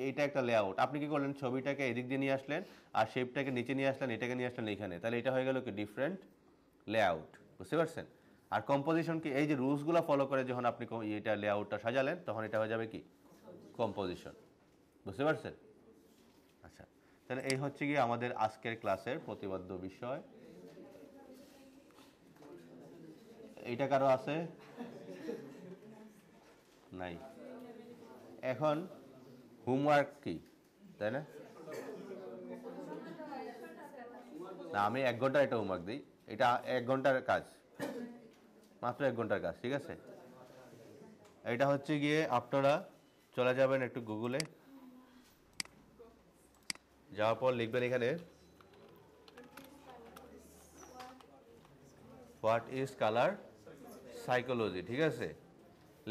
এইটা একটা লেআউট, আপনি কি করলেন? ছবিটাকে এদিক দিয়ে নিয়ে আসলেন আর শেপটাকে নিচে নিয়ে আসলেন, এটাকে নিয়ে আসলেন এইখানে, তাহলে এটা হয়ে গেল কি ডিফারেন্ট লেআউট। বুঝতে পারছেন? আর কম্পোজিশন কি? এই যে রুলসগুলো ফলো করে যখন আপনি এটা লেআউটটা সাজালেন, তখন এটা হয়ে যাবে কি কম্পোজিশন। বুঝতে পারছেন? আচ্ছা, তাহলে এই হচ্ছে গিয়ে আমাদের আজকের ক্লাসের প্রতিপাদ্য বিষয়। এইটা কারো আছে? নাই। এখন হোমওয়ার্ক কি, তাই না? না, আমি 1 ঘন্টার একটা হোমওয়ার্ক দিই। এটা 1 ঘন্টার কাজ, মাত্র 1 ঘন্টার কাজ। ঠিক আছে, এটা হচ্ছে গিয়ে আপনারা চলে যাবেন একটু গুগলে, যাওয়ার পর লিখবেন এখানে হোয়াট ইজ কালার সাইকোলজি। ঠিক আছে,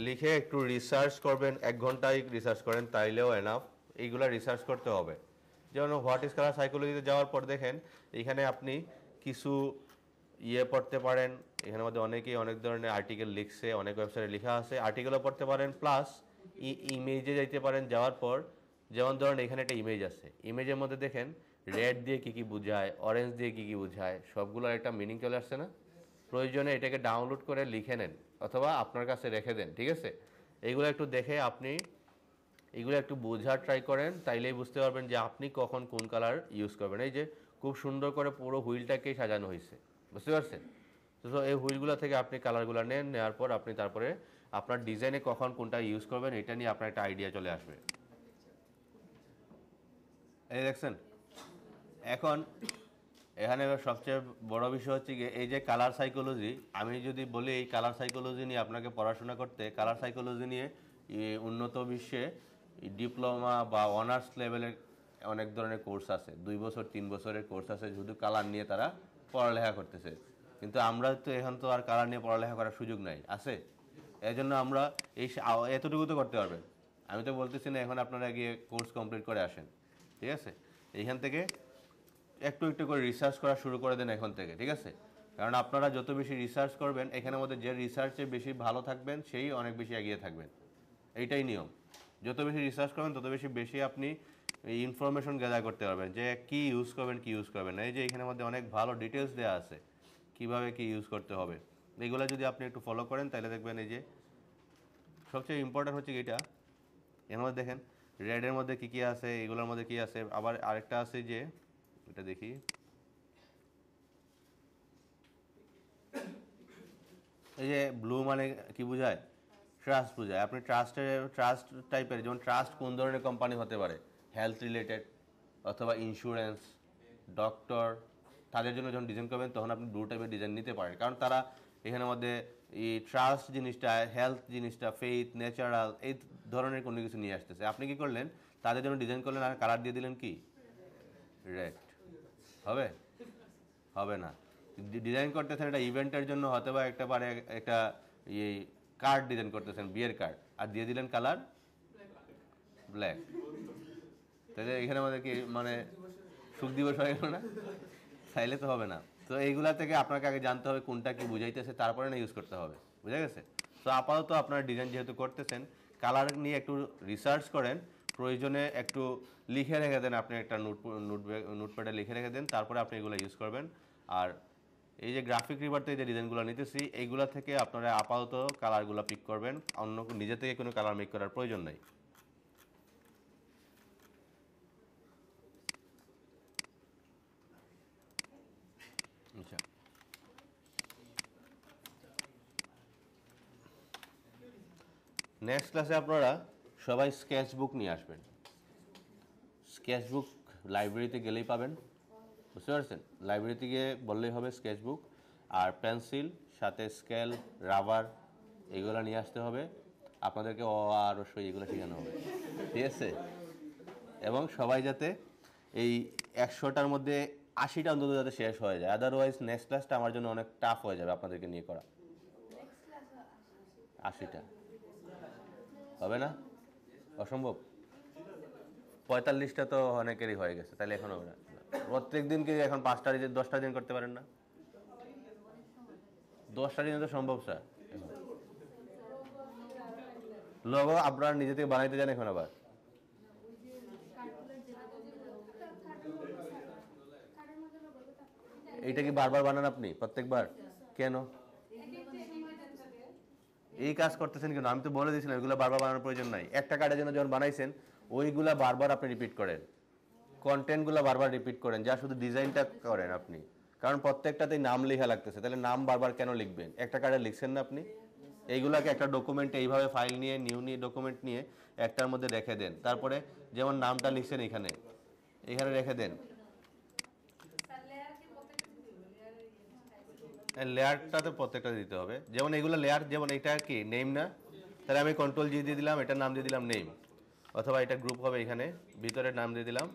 লিখে একটু রিসার্চ করবেন, 1 ঘন্টায় রিসার্চ করেন তাইলেও এনাফ। এইগুলা রিসার্চ করতে হবে। যেমন হোয়াট ইজ কালার সাইকোলজিতে যাওয়ার পর দেখেন এখানে আপনি কিছু পড়তে পারেন। এখানের মধ্যে অনেকেই অনেক ধরনের আর্টিকেল লিখছে, অনেক ওয়েবসাইটে লেখা আছে, আর্টিকেলও পড়তে পারেন, প্লাস ইমেজে যাইতে পারেন। যাওয়ার পর যেমন ধরেন এখানে একটা ইমেজ আছে, ইমেজের মধ্যে দেখেন রেড দিয়ে কী কী বোঝায়, অরেঞ্জ দিয়ে কী কী বোঝায়, সবগুলোর একটা মিনিং চলে আসছে না? প্রয়োজনে এটাকে ডাউনলোড করে লিখে নেন অথবা আপনার কাছে রেখে দেন। ঠিক আছে, এইগুলো একটু দেখে আপনি এগুলো একটু বোঝার ট্রাই করেন, তাইলেই বুঝতে পারবেন যে আপনি কখন কোন কালার ইউজ করবেন। এই যে খুব সুন্দর করে পুরো হুইলটাকেই সাজানো হয়েছে, বুঝতে পারছেন? তো এই হুইলগুলো থেকে আপনি কালারগুলো নেন, নেওয়ার পর আপনি তারপরে আপনার ডিজাইনে কখন কোনটা ইউজ করবেন এটা নিয়ে আপনার একটা আইডিয়া চলে আসবে। এই দেখছেন, এখন এখানে সবচেয়ে বড় বিষয় হচ্ছে গিয়ে এই যে কালার সাইকোলজি। আমি যদি বলি এই কালার সাইকোলজি নিয়ে আপনাকে পড়াশোনা করতে, কালার সাইকোলজি নিয়ে উন্নত বিশ্বে ডিপ্লোমা বা অনার্স লেভেলের অনেক ধরনের কোর্স আছে, 2 বছর 3 বছরের কোর্স আছে, শুধু কালার নিয়ে তারা পড়ালেখা করতেছে। কিন্তু আমরা তো এখন তো আর কালার নিয়ে পড়ালেখা করার সুযোগ নাই, আছে? এই জন্য আমরা এতটুকু তো করতে পারবেন। আমি তো বলতেছি না এখন আপনারা গিয়ে কোর্স কমপ্লিট করে আসেন। ঠিক আছে, এইখান থেকে একটু একটু করে রিসার্চ করা শুরু করে দেন এখন থেকে। ঠিক আছে, কারণ আপনারা যত বেশি রিসার্চ করবেন, এখানের মধ্যে যে রিসার্চে বেশি ভালো থাকবেন সেই অনেক বেশি এগিয়ে থাকবেন। এইটাই নিয়ম। যত বেশি রিসার্চ করবেন তত বেশি আপনি ইনফরমেশন গ্যাদার করতে পারবেন যে কি ইউজ করবেন কি ইউজ করবেন না। এই যে এখানের মধ্যে অনেক ভালো ডিটেলস দেওয়া আছে কিভাবে কি ইউজ করতে হবে। এগুলো যদি আপনি একটু ফলো করেন তাহলে দেখবেন এই যে সবচেয়ে ইম্পর্টেন্ট হচ্ছে এটা। এর মধ্যে দেখেন রেডের মধ্যে কী কী আছে, এগুলোর মধ্যে কী আছে। আবার আরেকটা আছে যে এটা দেখি, এই যে ব্লু মানে কি বোঝায়? ট্রাস্ট বোঝায়। আপনি ট্রাস্ট টাইপের, যেমন ট্রাস্ট কোন ধরনের কোম্পানি হতে পারে? হেলথ রিলেটেড অথবা ইন্স্যুরেন্স, ডক্টর, তাদের জন্য যখন ডিজাইন করবেন তখন আপনি ব্লু টাইপের ডিজাইন নিতে পারেন। কারণ তারা এখানের মধ্যে এই ট্রাস্ট জিনিসটা, হেলথ জিনিসটা, ফেইথ, ন্যাচারাল এই ধরনের কোনো কিছু নিয়ে আসতেছে। আপনি কি করলেন? তাদের জন্য ডিজাইন করলেন আর কালার দিয়ে দিলেন কি রেড। হবে? হবে না। ডিজাইন করতেছেন একটা ইভেন্টের জন্য, হয়তো বা একটা পারে একটা এই কার্ড ডিজাইন করতেছেন, বিয়ের কার্ড, আর দিয়ে দিলেন কালার ব্ল্যাক। তাহলে এখানে আমাদের কি মানে সুখ দিবস হয়ে গেল না? চাইলে তো হবে না। তো এইগুলা থেকে আপনাকে আগে জানতে হবে কোনটা কি বুঝাইতেছে, তারপরে না ইউজ করতে হবে, বুঝা গেছে? তো আপাতত আপনার ডিজাইন যেহেতু করতেছেন, কালার নিয়ে একটু রিসার্চ করেন, প্রয়োজনে একটু লিখে রেখে দেন, আপনি একটা নোটপ্যাডে লিখে রেখে দেন, তারপরে আপনি এগুলো ইউজ করবেন। আর এই যে গ্রাফিক রিভার থেকে যে ডিজাইনগুলো নিতেছি, এইগুলা থেকে আপনারা আপাতত কালারগুলো পিক করবেন, অন্য নিজে থেকে কোনো কালার মেক করার প্রয়োজন নেই। আচ্ছা, নেক্সট ক্লাসে আপনারা সবাই স্কেচ বুক নিয়ে আসবেন। স্কেচ বুক লাইব্রেরিতে গেলেই পাবেন, বুঝতে পারছেন? লাইব্রেরিতে গিয়ে বললেই হবে স্কেচ বুক, আর পেন্সিল সাথে স্কেল, রাবার এগুলো নিয়ে আসতে হবে। আপনাদেরকে আর অবশ্যই এগুলো শেখানো হবে, ঠিক আছে? এবং সবাই যাতে এই 100টার মধ্যে 80টা অন্তত যাতে শেষ হয়ে যায়, আদারওয়াইজ নেক্সট ক্লাসটা আমার জন্য অনেক টাফ হয়ে যাবে আপনাদেরকে নিয়ে করা। 80টা হবে না, অসম্ভব। 45টা তো অনেকেরই হয়ে গেছে, তাহলে এখন হবে না। প্রত্যেক দিনকে এখন 5টা দিন 10টা দিন করতে পারেন না? 10টা দিনে তো সম্ভব স্যার। লোগো আপনারা নিজে থেকে বানাইতে জানেন এখন আবার? এইটা কি বারবার বানান আপনি প্রত্যেকবার? কেন এই কাজ করতেছেন কেন? আমি তো বলে দিয়েছিলাম এগুলো বারবার বানানোর প্রয়োজন নাই। একটা কার্ডের জন্য যখন বানাইছেন ওইগুলা বারবার আপনি রিপিট করেন, কন্টেন্টগুলো বারবার রিপিট করেন, যা শুধু ডিজাইনটা করেন আপনি। কারণ প্রত্যেকটাতেই নাম লেখা লাগতেছে, তাহলে নাম বারবার কেন লিখবেন? একটা কার্ডে লিখছেন না আপনি? এইগুলাকে একটা ডকুমেন্টে এইভাবে ফাইল নিয়ে নিয়ে ডকুমেন্ট নিয়ে একটার মধ্যে রেখে দেন। তারপরে যেমন নামটা লিখছেন এখানে এখানে রেখে দেন। লেয়ারটাতে প্রত্যেকটা দিতে হবে। যেমন এগুলো লেয়ার, যেমন এটা কি নেম না, তাহলে আমি কন্ট্রোল জি দিয়ে দিলাম, এটার নাম দিয়ে দিলাম নেম, অথবা এটা গ্রুপ হবে, এখানে ভিতরের নাম দিয়ে দিলাম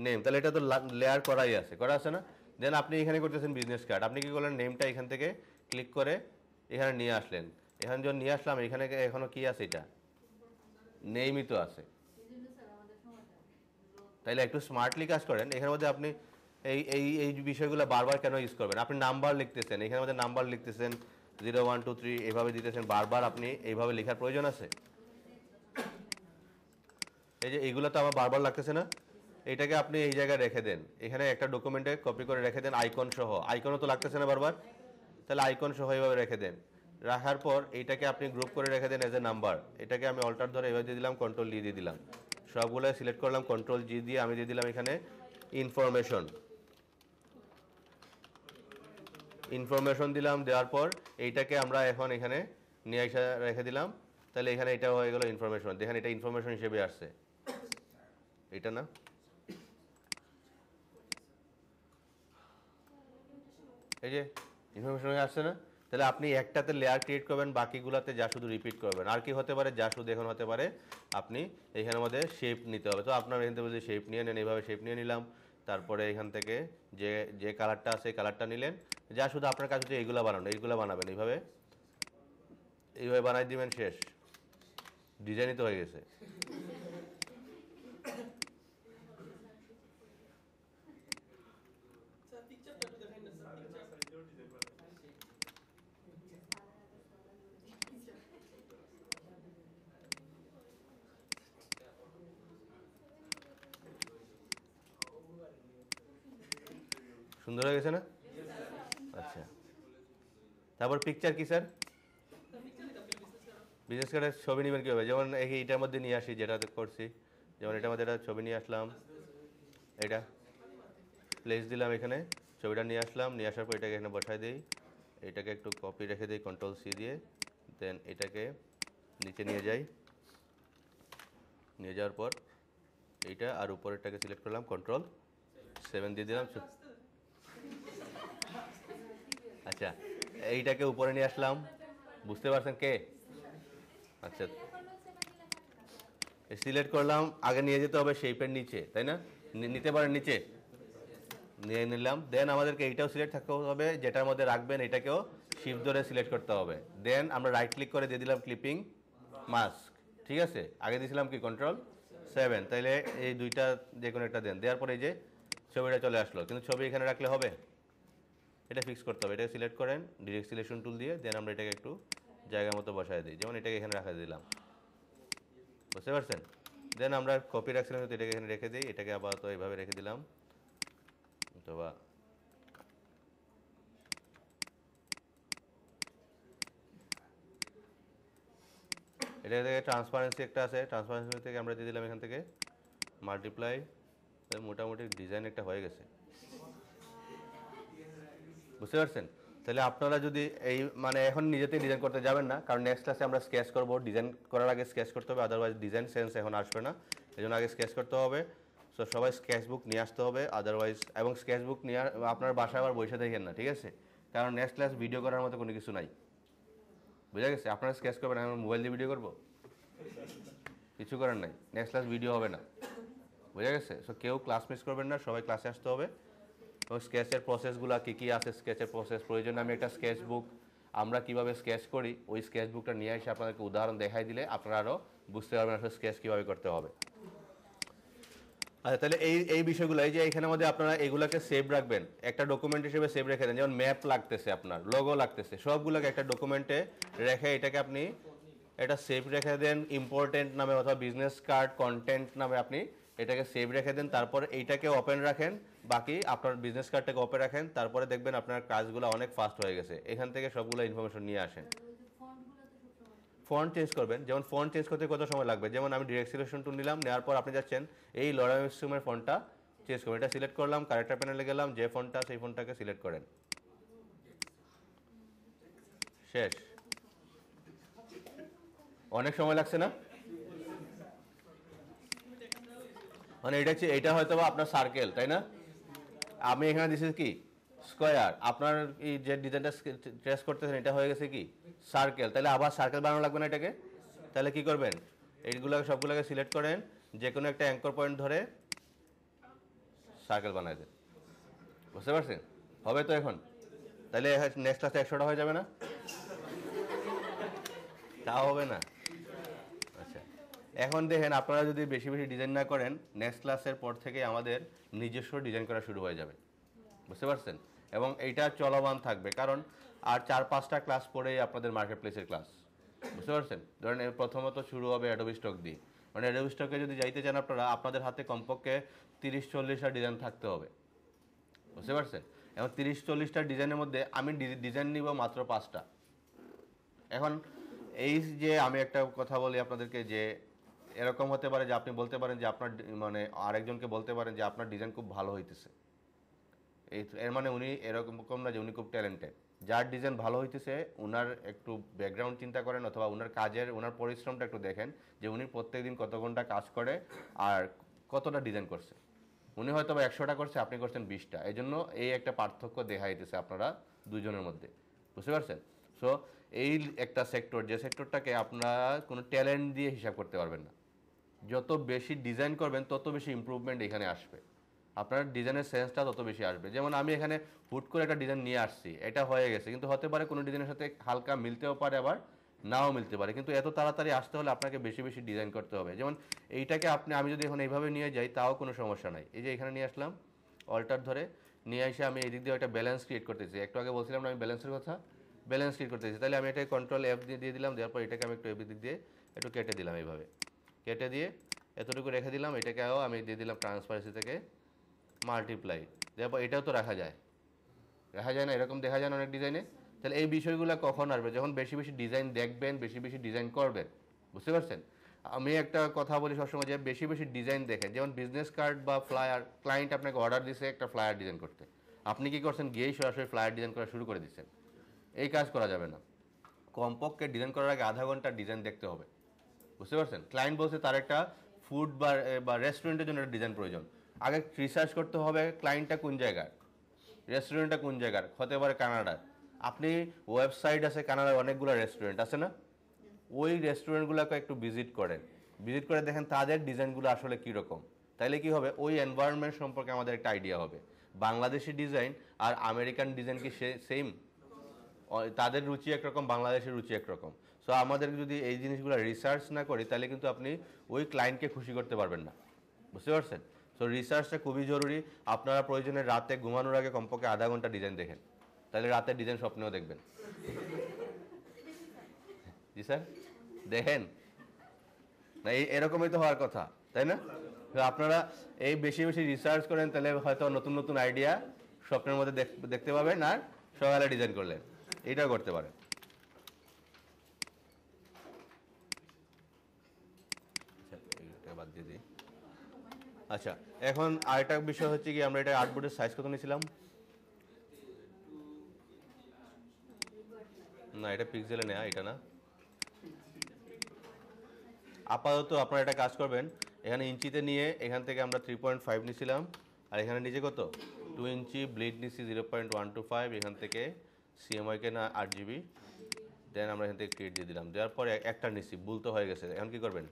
নেম, তাহলে এটা তো লেয়ার করাই আছে, করা আছে না? দেন আপনি এখানে করতেছেন বিজনেস কার্ড, আপনি কি করলেন? নেমটা এখান থেকে ক্লিক করে এখানে নিয়ে আসলেন। এখানে যখন নিয়ে আসলাম এখানে এখনো কি আছে? এটা নেমই তো আছে। তাইলে একটু স্মার্টলি কাজ করেন। এখানের মধ্যে আপনি এই এই এই বিষয়গুলো বারবার কেন ইউজ করবেন? আপনি নাম্বার লিখতেছেন, এখানের মধ্যে নাম্বার লিখতেছেন 0 1 2 3 এভাবে দিতেছেন, বারবার আপনি এইভাবে লেখার প্রয়োজন আছে? এই যে এইগুলো তো আমার বারবার লাগতেছে না? এটাকে আপনি এই জায়গায় রেখে দেন, এখানে একটা ডকুমেন্টে কপি করে রেখে দেন আইকন সহ। আইকনও তো লাগতেছে না বারবার, তাহলে আইকন সহ এইভাবে রেখে দেন। রাখার পর এইটাকে আপনি গ্রুপ করে রেখে দেন এজ এ নাম্বার। এটাকে আমি অল্টার ধরে এভাবে দিয়ে দিলাম, কন্ট্রোল জি দিয়ে দিলাম, সবগুলো সিলেক্ট করলাম, কন্ট্রোল জি দিয়ে আমি দিয়ে দিলাম এখানে ইনফরমেশন। ইনফরমেশন দিলাম, দেওয়ার পর এইটাকে আমরা এখন এখানে নিয়ে এসে রেখে দিলাম, তাহলে এখানে এটা হয়ে গেল ইনফরমেশন। দেখেন এটা ইনফরমেশন হিসেবে আসছে, এটা না? এই যে ইনফরমেশন হয়ে আসছে না? তাহলে আপনি একটাতে লেয়ার ক্রিয়েট করবেন, বাকিগুলোতে যা শুধু রিপিট করবেন। আর কি হতে পারে? যা শুধু এখন হতে পারে আপনি এখানের মধ্যে শেপ নিতে হবে। তো আপনার এখান থেকে যদি শেপ নিয়ে নেন, এইভাবে শেপ নিয়ে নিলাম, তারপরে এখান থেকে যে যে কালারটা আছে কালারটা নিলেন। যা শুধু আপনার কাছে হচ্ছে এইগুলো বানানো, এইগুলো বানাবেন, এইভাবে এইভাবে বানাই দিবেন, শেষ, ডিজাইনই তো হয়ে গেছে। সুন্দর হয়ে গেছে না? আচ্ছা, তারপর পিকচার কি স্যার? বিজনেস কার্ডের ছবি নেবেন কীভাবে? যেমন এইটার মধ্যে নিয়ে আসি, যেটাতে করছি, যেমন এটার মধ্যে একটা ছবি নিয়ে আসলাম, এটা প্লেস দিলাম, এখানে ছবিটা নিয়ে আসলাম, নিয়ে আসার পর এটাকে এখানে বসাই দিই, এটাকে একটু কপি রেখে দিই কন্ট্রোল সি দিয়ে, দেন এটাকে নিচে নিয়ে যাই, নিয়ে যাওয়ার পর এইটা আর উপরেরটাকে সিলেক্ট করলাম, কন্ট্রোল 7 দিয়ে দিলাম। আচ্ছা, এইটাকে উপরে নিয়ে আসলাম, বুঝতে পারছেন কে? আচ্ছা, সিলেক্ট করলাম, আগে নিয়ে যেতে হবে শেপের নিচে, তাই না? নিতে পারেন নিচে, নিয়ে নিলাম। দেন আমাদেরকে এইটাও সিলেক্ট থাকতে হবে, যেটার মধ্যে রাখবেন এটাকেও শিফট ধরে সিলেক্ট করতে হবে। দেন আমরা রাইট ক্লিক করে দিয়ে দিলাম ক্লিপিং মাস্ক, ঠিক আছে? আগে দিয়েছিলাম কি কন্ট্রোল 7, তাইলে এই দুইটা যে কোনো একটা দেন, দেওয়ার পরে এই যে ছবিটা চলে আসলো। কিন্তু ছবি এখানে রাখলে হবে? এটা ফিক্স করতে হবে। এটাকে সিলেক্ট করেন ডিরেক্ট সিলেকশন টুল দিয়ে, দেন আমরা এটাকে একটু জায়গা মতো বসায় দিই, যেমন এটাকে এখানে রাখা দিলাম, বুঝতে পারছেন? দেন আমরা কপি রাখছিলাম তো এটাকে এখানে রেখে দিই, এটাকে আপাতত এইভাবে রেখে দিলাম, অথবা এটা থেকে ট্রান্সপারেন্সি একটা আছে, ট্রান্সপারেন্সি থেকে আমরা দিয়ে দিলাম এখান থেকে মাল্টিপ্লাই, মোটামুটি ডিজাইন একটা হয়ে গেছে, বুঝতে পারছেন? তাহলে আপনারা যদি এই মানে এখন নিজেতেই ডিজাইন করতে যাবেন না, কারণ নেক্সট ক্লাসে আমরা স্কেচ করব, ডিজাইন করার আগে স্কেচ করতে হবে, আদারওয়াইজ ডিজাইন সেন্স এখন আসবে না, এই জন্য আগে স্কেচ করতে হবে। সো সবাই স্কেচ বুক নিয়ে আসতে হবে, আদারওয়াইজ এবং স্কেচ বুক নিয়ে আপনার বাসায় আবার বসে দেখেন না, ঠিক আছে? কারণ নেক্সট ক্লাস ভিডিও করার মতো কোনো কিছু নাই, বুঝা গেছে? আপনারা স্কেচ করবেন, আমি মোবাইল দিয়ে ভিডিও করবো, কিছু করার নাই, নেক্সট ক্লাস ভিডিও হবে না, বুঝা গেছে? সো কেউ ক্লাস মিস করবেন না, সবাই ক্লাসে আসতে হবে। এবং স্কেচের প্রসেসগুলো কী কী আছে, স্কেচের প্রসেস প্রয়োজন, আমি একটা স্কেচ বুক আমরা কীভাবে স্কেচ করি ওই স্কেচ বুকটা নিয়ে এসে আপনাদেরকে উদাহরণ দেখাই দিলে আপনারা আরও বুঝতে পারবেন আসলে স্কেচ কীভাবে করতে হবে। আচ্ছা, তাহলে এই বিষয়গুলো, এই যে এখানের মধ্যে আপনারা এগুলোকে সেভ রাখবেন, একটা ডকুমেন্ট হিসেবে সেভ রেখে দেন, যেমন ম্যাপ লাগতেছে, আপনার লোগো লাগতেছে, সবগুলোকে একটা ডকুমেন্টে রেখে এটাকে আপনি এটা সেভ রেখে দেন ইম্পর্টেন্ট নামে, অথবা বিজনেস কার্ড কন্টেন্ট নামে আপনি এটাকে সেভ রেখে দেন, তারপর এইটাকে ওপেন রাখেন, বাকি আপনার বিজনেস কার্ডটাকে ওপেন রাখেন, তারপরে দেখবেন আপনার কাজগুলো অনেক ফাস্ট হয়ে গেছে। এখান থেকে সবগুলো ইনফরমেশন নিয়ে আসেন। ফন্ট চেঞ্জ করবেন, যেমন ফন্ট চেঞ্জ করতে কত সময় লাগবে, যেমন আমি ডিরেক্ট সিলেকশন টুল নিলাম, নেওয়ার পর আপনি যাচ্ছেন এই লরাইমের ফন্টটা চেঞ্জ করবেন, এটা সিলেক্ট করলাম, ক্যারেক্টার প্যানেলে গেলাম, যে ফন্টটা সেই ফন্টটাকে সিলেক্ট করেন, শেষ। অনেক সময় লাগছে না? মানে এটা হয়তো বা আপনার সার্কেল, তাই না? আমি এখানে দিছি কি স্কোয়ার, আপনার এই যে ডিজাইনটা ট্রেস করতেছেন এটা হয়ে গেছে কি সার্কেল, তাহলে আবার সার্কেল বানানো লাগবে না এটাকে? তাহলে কি করবেন, এইগুলোকে সবগুলোকে সিলেক্ট করেন, যে কোনো একটা অ্যাঙ্কর পয়েন্ট ধরে সার্কেল বানাই দেন, বুঝতে পারছেন? হবে তো এখন? তাহলে নেক্সট ক্লাসে 100টা হয়ে যাবে না? তাও হবে না? আচ্ছা, এখন দেখেন আপনারা যদি বেশি বেশি ডিজাইন না করেন, নেক্সট ক্লাসের পর থেকে আমাদের নিজস্ব ডিজাইন করা শুরু হয়ে যাবে, বুঝতে পারছেন? এবং এইটা চলমান থাকবে, কারণ আর 4-5টা ক্লাস পরেই আপনাদের মার্কেট প্লেসের ক্লাস, বুঝতে পারছেন? ধরেন প্রথমত শুরু হবে অ্যাডোবি স্টক দিয়ে, মানে অ্যাডোবি স্টকে যদি যাইতে চান আপনারা, আপনাদের হাতে কমপক্ষে 30-40টা ডিজাইন থাকতে হবে, বুঝতে পারছেন? এবং 30-40টা ডিজাইনের মধ্যে আমি ডিজাইন নিব মাত্র 5টা। এখন এই যে আমি একটা কথা বলি আপনাদেরকে, যে এরকম হতে পারে যে আপনি বলতে পারেন যে আপনার মানে আরেকজনকে বলতে পারেন যে আপনার ডিজাইন খুব ভালো হইতেছে, এর মানে উনি এরকম না যে উনি খুব ট্যালেন্টেড। যার ডিজাইন ভালো হইতেছে ওনার একটু ব্যাকগ্রাউন্ড চিন্তা করেন, অথবা ওনার কাজের ওনার পরিশ্রমটা একটু দেখেন, যে উনি প্রত্যেকদিন কত ঘন্টা কাজ করে আর কতটা ডিজাইন করছে। উনি হয়তো বা 100টা করছে, আপনি করছেন 20টা, এই জন্য এই একটা পার্থক্য দেখা দিতেছে আপনারা দুজনের মধ্যে, বুঝতে পারছেন? সো এই একটা সেক্টর, যে সেক্টরটাকে আপনারা কোনো ট্যালেন্ট দিয়ে হিসাব করতে পারবেন না, যত বেশি ডিজাইন করবেন তত বেশি ইমপ্রুভমেন্ট এখানে আসবে, আপনার ডিজাইনের সেন্সটা তত বেশি আসবে। যেমন আমি এখানে হুট করে একটা ডিজাইন নিয়ে আসছি, এটা হয়ে গেছে, কিন্তু হতে পারে কোনো ডিজাইনের সাথে হালকা মিলতেও পারে, আবার নাও মিলতে পারে, কিন্তু এত তাড়াতাড়ি আসতে হলে আপনাকে বেশি বেশি ডিজাইন করতে হবে। যেমন এইটাকে আমি যদি এখন এইভাবে নিয়ে যাই তাও কোনো সমস্যা নাই, এই যে এখানে নিয়ে আসলাম অল্টার ধরে নিয়ে এসে আমি এই দিক দিয়ে একটা ব্যালেন্স ক্রিয়েট করতেছি, একটু আগে বলছিলাম না আমি ব্যালেন্সের কথা, ব্যালেন্স ক্রিয়েট করতেছি, তাহলে আমি এটাকে কন্ট্রোল F দিয়ে দিলাম, দেওয়ার পর এটাকে আমি একটু এফ দিক দিয়ে একটু কেটে দিলাম, এইভাবে কেটে দিয়ে এতটুকু রেখে দিলাম, এটাকেও আমি দিয়ে দিলাম ট্রান্সপারেন্সি থেকে মাল্টিপ্লাই, তারপর এটাও তো রাখা যায় না? এরকম দেখা যায় না অনেক ডিজাইনে। তাহলে এই বিষয়গুলো কখন আসবে, যখন বেশি বেশি ডিজাইন দেখবেন, বেশি বেশি ডিজাইন করবেন, বুঝতে পারছেন? আমি একটা কথা বলি সবসময়, যে বেশি বেশি ডিজাইন দেখেন, যেমন বিজনেস কার্ড বা ফ্লায়ার, ক্লায়েন্ট আপনাকে অর্ডার দিছে একটা ফ্লায়ার ডিজাইন করতে, আপনি কি করছেন, গিয়েই সরাসরি ফ্লায়ার ডিজাইন করা শুরু করে দিচ্ছেন, এই কাজ করা যাবে না। কমপক্ষে ডিজাইন করার আগে আধা ঘন্টা ডিজাইন দেখতে হবে, বুঝতে পারছেন? ক্লায়েন্ট বলছে তার একটা ফুড বা রেস্টুরেন্টের জন্য একটা ডিজাইন প্রয়োজন, আগে রিসার্চ করতে হবে ক্লায়েন্টটা কোন জায়গার, রেস্টুরেন্টটা কোন জায়গার, হতে পারে কানাডার, আপনি ওয়েবসাইট আছে কানাডার অনেকগুলো রেস্টুরেন্ট আছে না, ওই রেস্টুরেন্টগুলোকে একটু ভিজিট করে দেখেন তাদের ডিজাইনগুলো আসলে কীরকম, তাইলে কি হবে, ওই এনভায়রনমেন্ট সম্পর্কে আমাদের একটা আইডিয়া হবে। বাংলাদেশি ডিজাইন আর আমেরিকান ডিজাইন কি সেম? তাদের রুচি একরকম, বাংলাদেশের রুচি একরকম। সো আমাদের যদি এই জিনিসগুলো রিসার্চ না করি তাহলে কিন্তু আপনি ওই ক্লায়েন্টকে খুশি করতে পারবেন না, বুঝতে পারছেন? সো রিসার্চটা খুবই জরুরি। আপনারা প্রয়োজনে রাতে ঘুমানোর আগে কমপক্ষে আধা ঘন্টা ডিজাইন দেখেন, তাহলে রাতের ডিজাইন স্বপ্নেও দেখবেন। জি স্যার, দেখেন না, এরকমই তো হওয়ার কথা, তাই না? তো আপনারা এই বেশি বেশি রিসার্চ করেন, তাহলে হয়তো নতুন নতুন আইডিয়া স্বপ্নের মধ্যে দেখতে পাবেন, আর সকালে ডিজাইন করলেন, এটাও করতে পারেন। বাদ দিয়ে দিই। আচ্ছা, এখন আরেকটা বিষয় হচ্ছে কি, আমরা এটা আর্টবোর্ডের সাইজ কত নিয়েছিলাম? না, এটা পিক্সেলে নেওয়া, এটা না। আপাতত আপনারা একটা কাজ করবেন, এখানে ইঞ্চিতে নিয়ে এখান থেকে আমরা 3.5 নিয়েছিলাম, আর এখানে নিচে কত 2 ইঞ্চি ব্লিড নিচ্ছি 0.125, এখান থেকে সিএমআইকে না 8 GB, দেন আমরা এখান থেকে ক্রিয়েট দিয়ে দিলাম, দেওয়ার পরে একটা নিচ্ছি, ভুল তো হয়ে গেছে, এখন কি করবেন,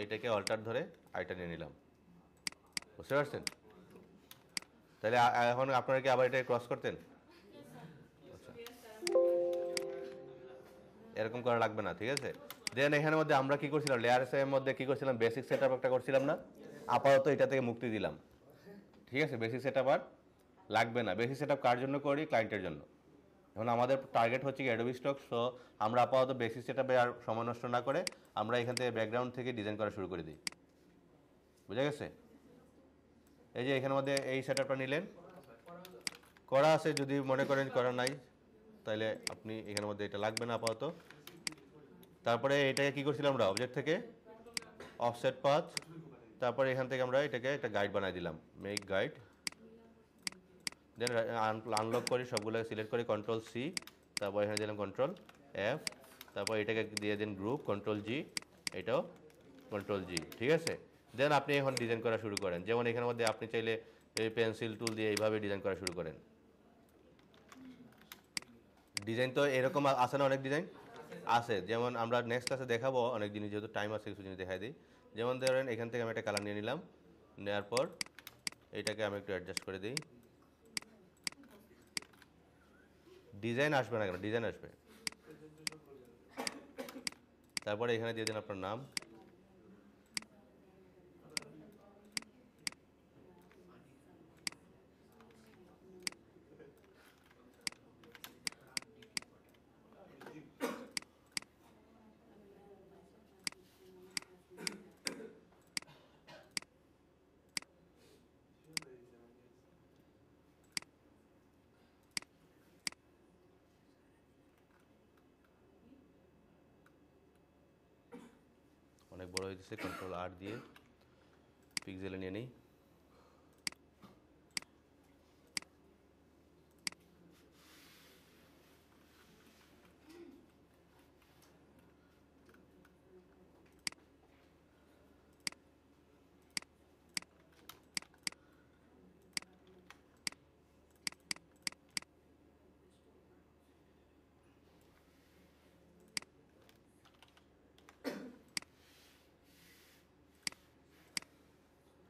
এটাকে অল্টার ধরে আইটা নিয়ে নিলাম, বুঝতে পারছেন? তাহলে এখন আপনারা কি আবার এটা ক্রস করতেন? আচ্ছা, এরকম করা লাগবে না, ঠিক আছে? দেন এখানের মধ্যে আমরা কি করছিলাম, লেয়ারসের মধ্যে কি করছিলাম, বেসিক সেটআপ একটা করছিলাম না? আপাতত এটা থেকে মুক্তি দিলাম, ঠিক আছে? বেসিক সেটআপ আর লাগবে না। বেসিক সেটআপ কার জন্য করি? ক্লায়েন্টের জন্য। এখন আমাদের টার্গেট হচ্ছে কি অ্যাডোবি স্টক, সো আমরা আপাতত বেসিক সেটআপে আর সময় নষ্ট না করে আমরা এখান থেকে ব্যাকগ্রাউন্ড থেকে ডিজাইন করা শুরু করে দিই, বুঝা গেছে? এই যে এখানের মধ্যে এই সেটআপটা নিলেন, করা আছে, যদি মনে করেন করা নাই তাহলে আপনি এখানের মধ্যে এটা লাগবে না আপাতত। তারপরে এটাকে কি করছিলাম আমরা, অবজেক্ট থেকে অফসেট পাথ, তারপরে এখান থেকে আমরা এটাকে একটা গাইড বানাই দিলাম, মেক গাইড, দেন আনলক করি, সবগুলোকে সিলেক্ট করি, Ctrl+C, তারপর এখানে দিলাম Ctrl+F, তারপর এটাকে দিয়ে দিন গ্রুপ, Ctrl+G, এটাও Ctrl+G, ঠিক আছে? দেন আপনি এখন ডিজাইন করা শুরু করেন, যেমন এখানের মধ্যে আপনি চাইলে এই পেন্সিল টুল দিয়ে এইভাবে ডিজাইন করা শুরু করেন। ডিজাইন তো এরকম আছে না, অনেক ডিজাইন আছে, যেমন আমরা নেক্সট ক্লাসে দেখাবো অনেক জিনিস, যেহেতু টাইম আছে কিছু জিনিস দেখাই দিই। যেমন ধরেন এখান থেকে আমি একটা কালার নিয়ে নিলাম, নেওয়ার পর এটাকে আমি একটু অ্যাডজাস্ট করে দিই, ডিজাইন আসবে না কেন, ডিজাইন আসবে। তারপরে এখানে দিয়ে দিন আপনার নাম, অনেক বড় হয়ে গেছে, Ctrl+R দিয়ে পিক্সেলে নিয়ে নিই।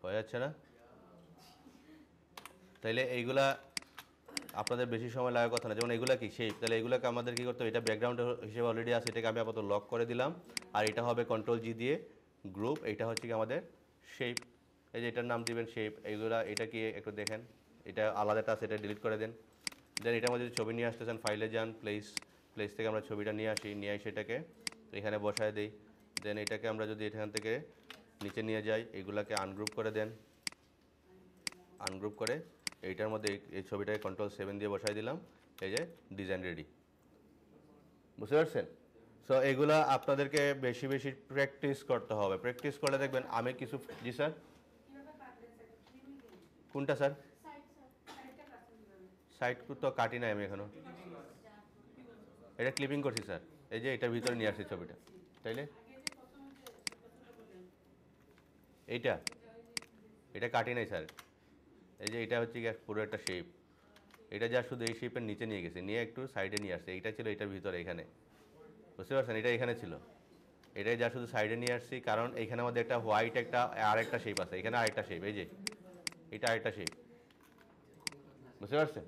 হয়ে যাচ্ছে না? তাইলে এইগুলা আপনাদের বেশি সময় লাগার কথা না, যেমন এগুলা কি শেপ, তাহলে এগুলোকে আমাদের কি করতে হবে, এটা ব্যাকগ্রাউন্ড হিসেবে অলরেডি আছে, এটাকে আমি আপাতত লক করে দিলাম, আর এটা হবে Ctrl+G দিয়ে গ্রুপ, এইটা হচ্ছে কি আমাদের শেপ, এই যে এটার নাম দিবেন শেপ। এইগুলা এটা কি একটু দেখেন, এটা আলাদাটা আছে, এটা ডিলিট করে দেন। দেন এটার মধ্যে যদি ছবি নিয়ে আসতে চান, ফাইলে যান, প্লেস থেকে আমরা ছবিটা নিয়ে আসি, নিয়ে এসে এটাকে এখানে বসায় দিই। দেন এটাকে আমরা যদি এখান থেকে নিচে নিয়ে যাই, এগুলাকে আনগ্রুপ করে দেন, আনগ্রুপ করে এইটার মধ্যে এই ছবিটাকে Ctrl+7 দিয়ে বসাই দিলাম, এই যে ডিজাইন রেডি, বুঝতে পারছেন? সো এগুলা আপনাদেরকে বেশি বেশি প্র্যাকটিস করতে হবে, প্র্যাকটিস করলে দেখবেন আমি কিছু। জি স্যার, কোনটা স্যার? সাইড তো কাটি নাই আমি এখনো, এটা ক্লিপিং করছি স্যার, এই যে এটার ভিতরে নিয়ে আসছি ছবিটা, তাইলে এইটা এটা কাটি নাই স্যার, এই যে এটা হচ্ছে কি পুরো একটা শেপ, এটা যা শুধু এই শেপের নিচে নিয়ে গেছে, নিয়ে একটু সাইডে নিয়ে আসছে, এইটা ছিল এটার ভিতরে এখানে, বুঝতে পারছেন? এটা এখানে ছিল, এটাই যা শুধু সাইডে নিয়ে আসছি, কারণ এইখানে আমাদের একটা হোয়াইট একটা আরেকটা শেপ আছে, এখানে আরেকটা শেপ, এই যে এটা আরেকটা শেপ, বুঝতে পারছেন?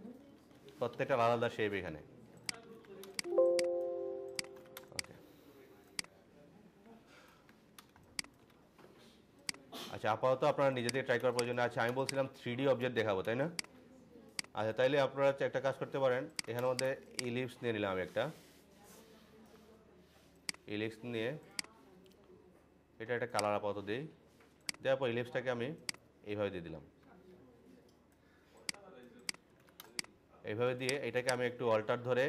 প্রত্যেকটা আলাদা শেপ এখানে। ওকে, আচ্ছা আপাতত আপনারা নিজে থেকে ট্রাই করার প্রয়োজন আছে। আমি বলছিলাম 3D অবজেক্ট দেখাবো, তাই না? আচ্ছা, তাইলে আপনারা একটা কাজ করতে পারেন, এখানের মধ্যে ইলিপস নিয়ে নিলাম আমি একটা। ইলিপস নিয়ে এটা একটা কালার আপাতত দিই, দেওয়ার পর ইলিপসটাকে আমি এইভাবে দিয়ে দিলাম। এইভাবে দিয়ে এটাকে আমি একটু অল্টার ধরে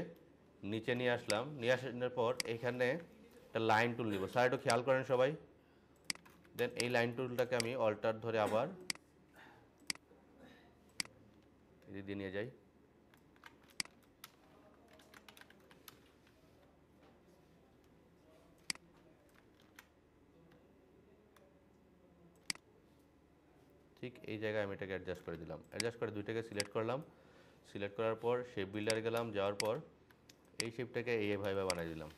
নিচে নিয়ে আসলাম। নিয়ে আসার পর এখানে একটা লাইন টুল নিব, স্যার একটু খেয়াল করেন সবাই। দেন এই লাইন টুলটাকে আমি অল্টার ধরে আবার এদিক দিয়ে নিয়ে যাই। ঠিক এই জায়গায় আমি এটাকে অ্যাডজাস্ট করে দিলাম। অ্যাডজাস্ট করে দুইটাকে সিলেক্ট করলাম। সিলেক্ট করার পর শেপ বিল্ডারে গেলাম, যাওয়ার পর এই শেপটাকে এইভাবে বানিয়ে দিলাম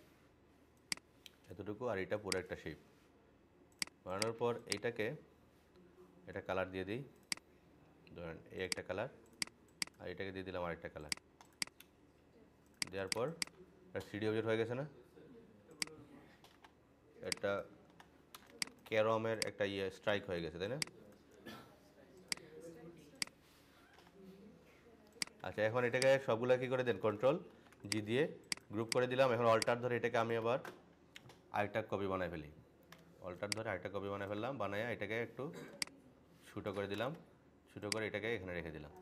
এতটুকু, আর এটা পুরো একটা শেপ বানানোর পর এইটাকে এটা কালার দিয়ে দিই। ধরেন এই একটা কালার, আর এটাকে দিয়ে দিলাম আরেকটা কালার। দেওয়ার পর থ্রিডি অবজেক্ট হয়ে গেছে না? একটা ক্যারমের একটা স্ট্রাইক হয়ে গেছে, তাই না? আচ্ছা, এখন এটাকে সবগুলো কি করে দেন, কন্ট্রোল জি দিয়ে গ্রুপ করে দিলাম। এখন অল্টার ধরে এটাকে আমি আবার আরেকটা কপি বানাই ফেলি। অল্টার ধরে আরেকটা কপি বানাই ফেললাম, বানাইয়া এটাকে একটু ছোটো করে দিলাম। ছোটো করে এটাকে এখানে রেখে দিলাম।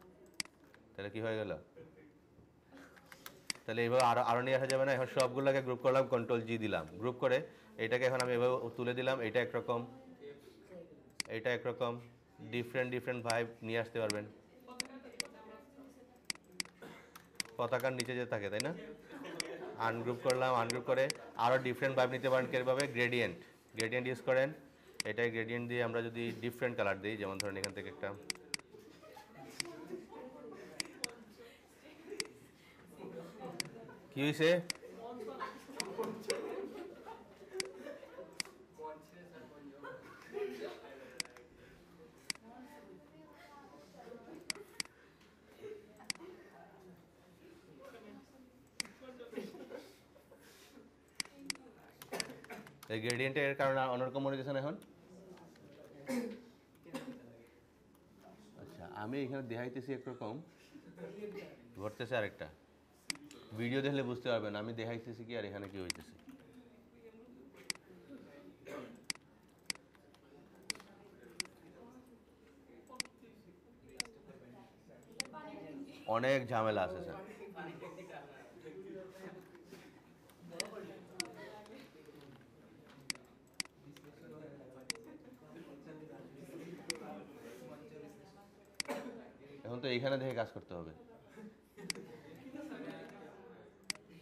তাহলে কি হয়ে গেল? তাহলে এইভাবে আরও নিয়ে আসা যাবে না? এখন সবগুলোকে গ্রুপ করলাম, কন্ট্রোল জি দিলাম, গ্রুপ করে এটাকে এখন আমি এভাবে তুলে দিলাম। এটা একরকম, এটা একরকম, ডিফারেন্ট ভাইব নিয়ে আসতে পারবেন। পতাকার নিচে যে থাকে, তাই না? আনগ্রুপ করলাম, আনগ্রুপ করে আরও ডিফারেন্ট ভাইব নিতে পারেন কীভাবে, গ্রেডিয়েন্ট ইউজ করেন। এটাই গ্রেডিয়েন্ট দিয়ে আমরা যদি ডিফারেন্ট কালার দিই, যেমন ধরেন এখান থেকে একটা কি হয়েছে, এই গ্রেডিয়েন্টের কারণে অন্যরকম মনে হচ্ছে না এখন? আচ্ছা, আমি এখানে দেখাইতেছি একরকম, ঘটতেছে আরেকটা। ভিডিও দেখলে বুঝতে পারবেন আমি দেখাইতেছি কি আর এখানে কি হইতেছে। অনেক ঝামেলা আছে স্যার। এখন তো এইখানে দেখে কাজ করতে হবে।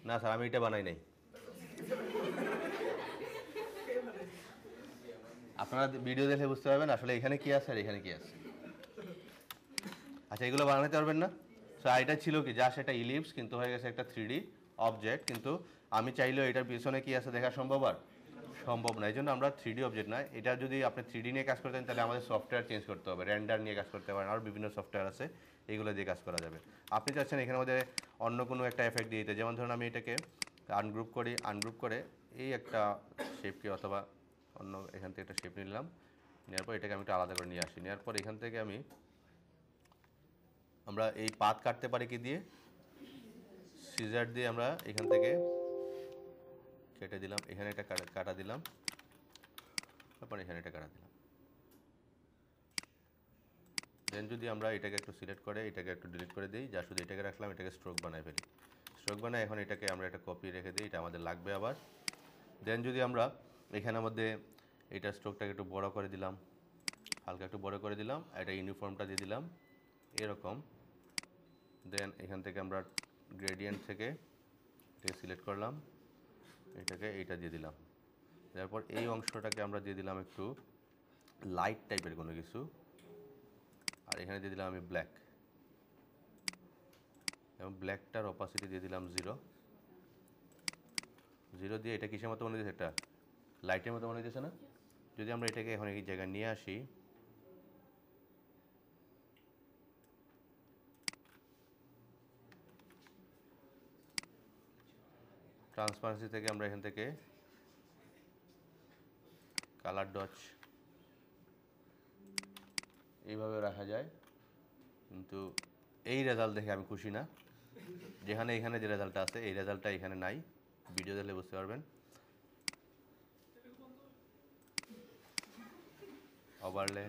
না স্যার, আমি এটা বানাই নাই। আপনারা ভিডিও দেখে বুঝতে পারবেন আসলে এখানে কি আছে আর এখানে কি আছে। আচ্ছা, এগুলো বানাতে পারবেন না? সো এটা ছিল কি, জাস্ট একটা ইলিপস, কিন্তু হয়ে গেছে একটা 3D অবজেক্ট। কিন্তু আমি চাইলেও এটার পিছনে কি আছে দেখা সম্ভব আর সম্ভব না। এই জন্য আমরা 3D অবজেক্ট না, এটা যদি আপনি 3D নিয়ে কাজ করতেন তাহলে আমাদের সফটওয়্যার চেঞ্জ করতে হবে। রেন্ডার নিয়ে কাজ করতে পারেন, আর বিভিন্ন সফটওয়্যার আছে, এইগুলো দিয়ে কাজ করা যাবে। আপনি চাচ্ছেন এখানে মধ্যে অন্য কোনো একটা এফেক্ট দিয়ে দিতে, যেমন ধরুন আমি এটাকে আনগ্রুপ করি, আনগ্রুপ করে এই একটা শেপকে অথবা অন্য এখান থেকে একটা শেপ নিলাম। নেওয়ার পর এটাকে আমি একটু আলাদা করে নিয়ে আসি। নেওয়ার পর এখান থেকে আমরা এই পাত কাটতে পারি কি দিয়ে, সিজার দিয়ে আমরা এখান থেকে কেটে দিলাম। এখানে এটা কাটা দিলাম, তারপর এখানে এটা কাটা দিলাম। দেন যদি আমরা এটাকে একটু সিলেক্ট করে এটাকে একটু ডিলিট করে দিই, যা শুধু এটাকে রাখলাম, এটাকে স্ট্রোক বানাই ফেলি। স্ট্রোক বানাই এখন এটাকে আমরা একটা কপি রেখে দিই, এটা আমাদের লাগবে আবার। দেন যদি আমরা এখানের মধ্যে এটা স্ট্রোকটাকে একটু বড় করে দিলাম, হালকা একটু বড় করে দিলাম, এটা ইউনিফর্মটা দিয়ে দিলাম এরকম। দেন এখান থেকে আমরা গ্রেডিয়েন্ট থেকে এটাকে সিলেক্ট করলাম, এটাকে এইটা দিয়ে দিলাম। তারপর এই অংশটাকে আমরা দিয়ে দিলাম একটু লাইট টাইপের কোনো কিছু, আর এখানে দিয়ে দিলাম আমি ব্ল্যাক, এবং ব্ল্যাকটার অপাসিটি দিয়ে দিলাম 0 দিয়ে এটা কিসের মতো মনে হচ্ছে, একটা লাইটের মতো মনে হচ্ছে না? যদি আমরা এটাকে এখন এই জায়গায় নিয়ে আসি, ট্রান্সপারেন্সি থেকে আমরা এখান থেকে কালার ডচ এইভাবে রাখা যায়, কিন্তু এই রেজাল্ট দেখে আমি খুশি না, যেখানে এখানে যে রেজাল্টটা আছে এই রেজাল্টটা এখানে নাই, ভিডিও দেখলে বুঝতে পারবেন। ওভারলে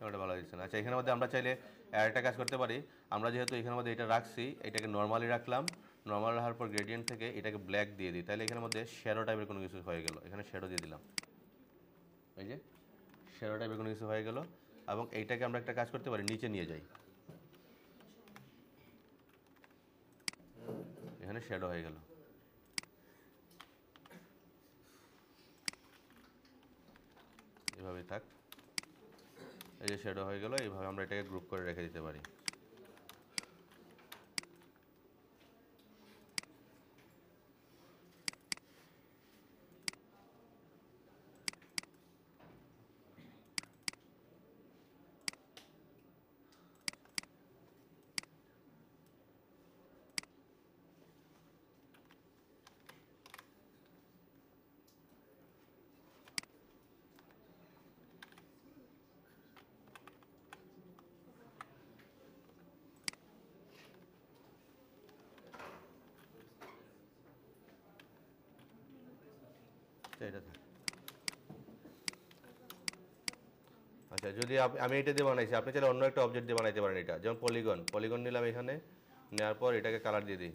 ওটা ভালো দিচ্ছে না। আচ্ছা, এখানের মধ্যে আমরা চাইলে আরেকটা কাজ করতে পারি। আমরা যেহেতু এখানের মধ্যে এটা রাখছি, এটাকে নর্মালি রাখলাম, নর্মাল রাখার পর গ্রেডিয়েন্ট থেকে এটাকে ব্ল্যাক দিয়ে দিই, তাহলে এখানের মধ্যে শ্যাডো টাইপের কোনো কিছু হয়ে গেল। এখানে শ্যাডো দিয়ে দিলাম, এই যে শ্যাডো টাইপের কোনো কিছু হয়ে গেল। এবং এইটাকে আমরা একটা কাজ করতে পারি, নিচে নিয়ে যাই, এখানে শ্যাডো হয়ে গেল। এভাবেই থাক, এই যে শ্যাডো হয়ে গেল। এইভাবে আমরা এটাকে গ্রুপ করে রেখে দিতে পারি। এটা থাক। আচ্ছা, যদি আমি এটা দিয়ে বানাইছি, আপনি চাইলে অন্য একটা অবজেক্ট দিয়ে বানাইতে পারেন। এটা যেমন পলিগন নিলাম, এখানে নেওয়ার পর এটাকে কালার দিয়ে দিই,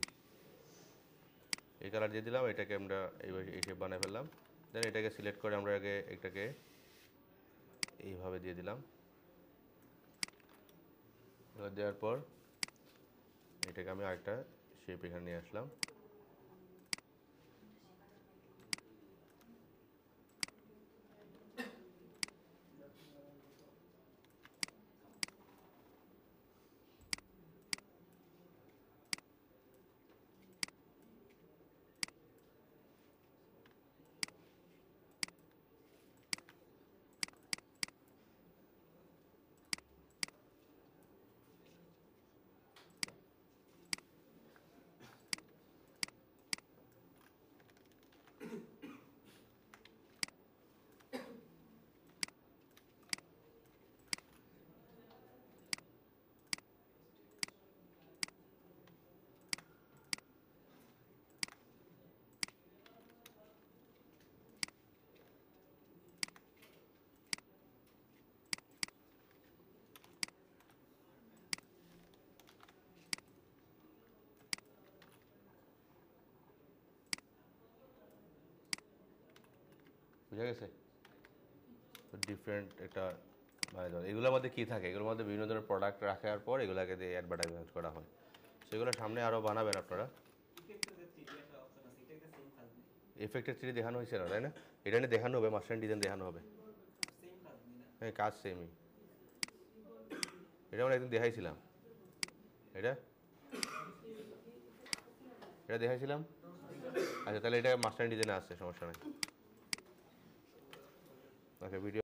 এই কালার দিয়ে দিলাম, এটাকে আমরা এই শেপ বানিয়ে ফেললাম। দেন এটাকে সিলেক্ট করে আমরা আগে এটাকে এইভাবে দিয়ে দিলাম। দেওয়ার পর এটাকে আমি আরেকটা শেপ এখানে নিয়ে আসলাম। বুঝা গেছে? ডিফারেন্ট একটা মানে এগুলোর মধ্যে কী থাকে, এগুলোর মধ্যে বিভিন্ন ধরনের প্রোডাক্ট রাখার পর এগুলোকে দিয়ে অ্যাডভার্টাইজমেন্ট করা হয়। সেগুলো সামনে আরও বানাবেন আপনারা। এফেক্টের 3D দেখানো হয়েছে না, তাই না? এটা নিয়ে দেখানো হবে, মাস্টার ডিজাইন দেখানো হবে। হ্যাঁ, কাজ সেমই। এটা আমরা একদিন দেখাইছিলাম, এটা এটা দেখাইছিলাম। আচ্ছা, তাহলে এটা মাস্টার ডিজাইনে আসছে, সমস্যা নাই। ওকে, ভিডিও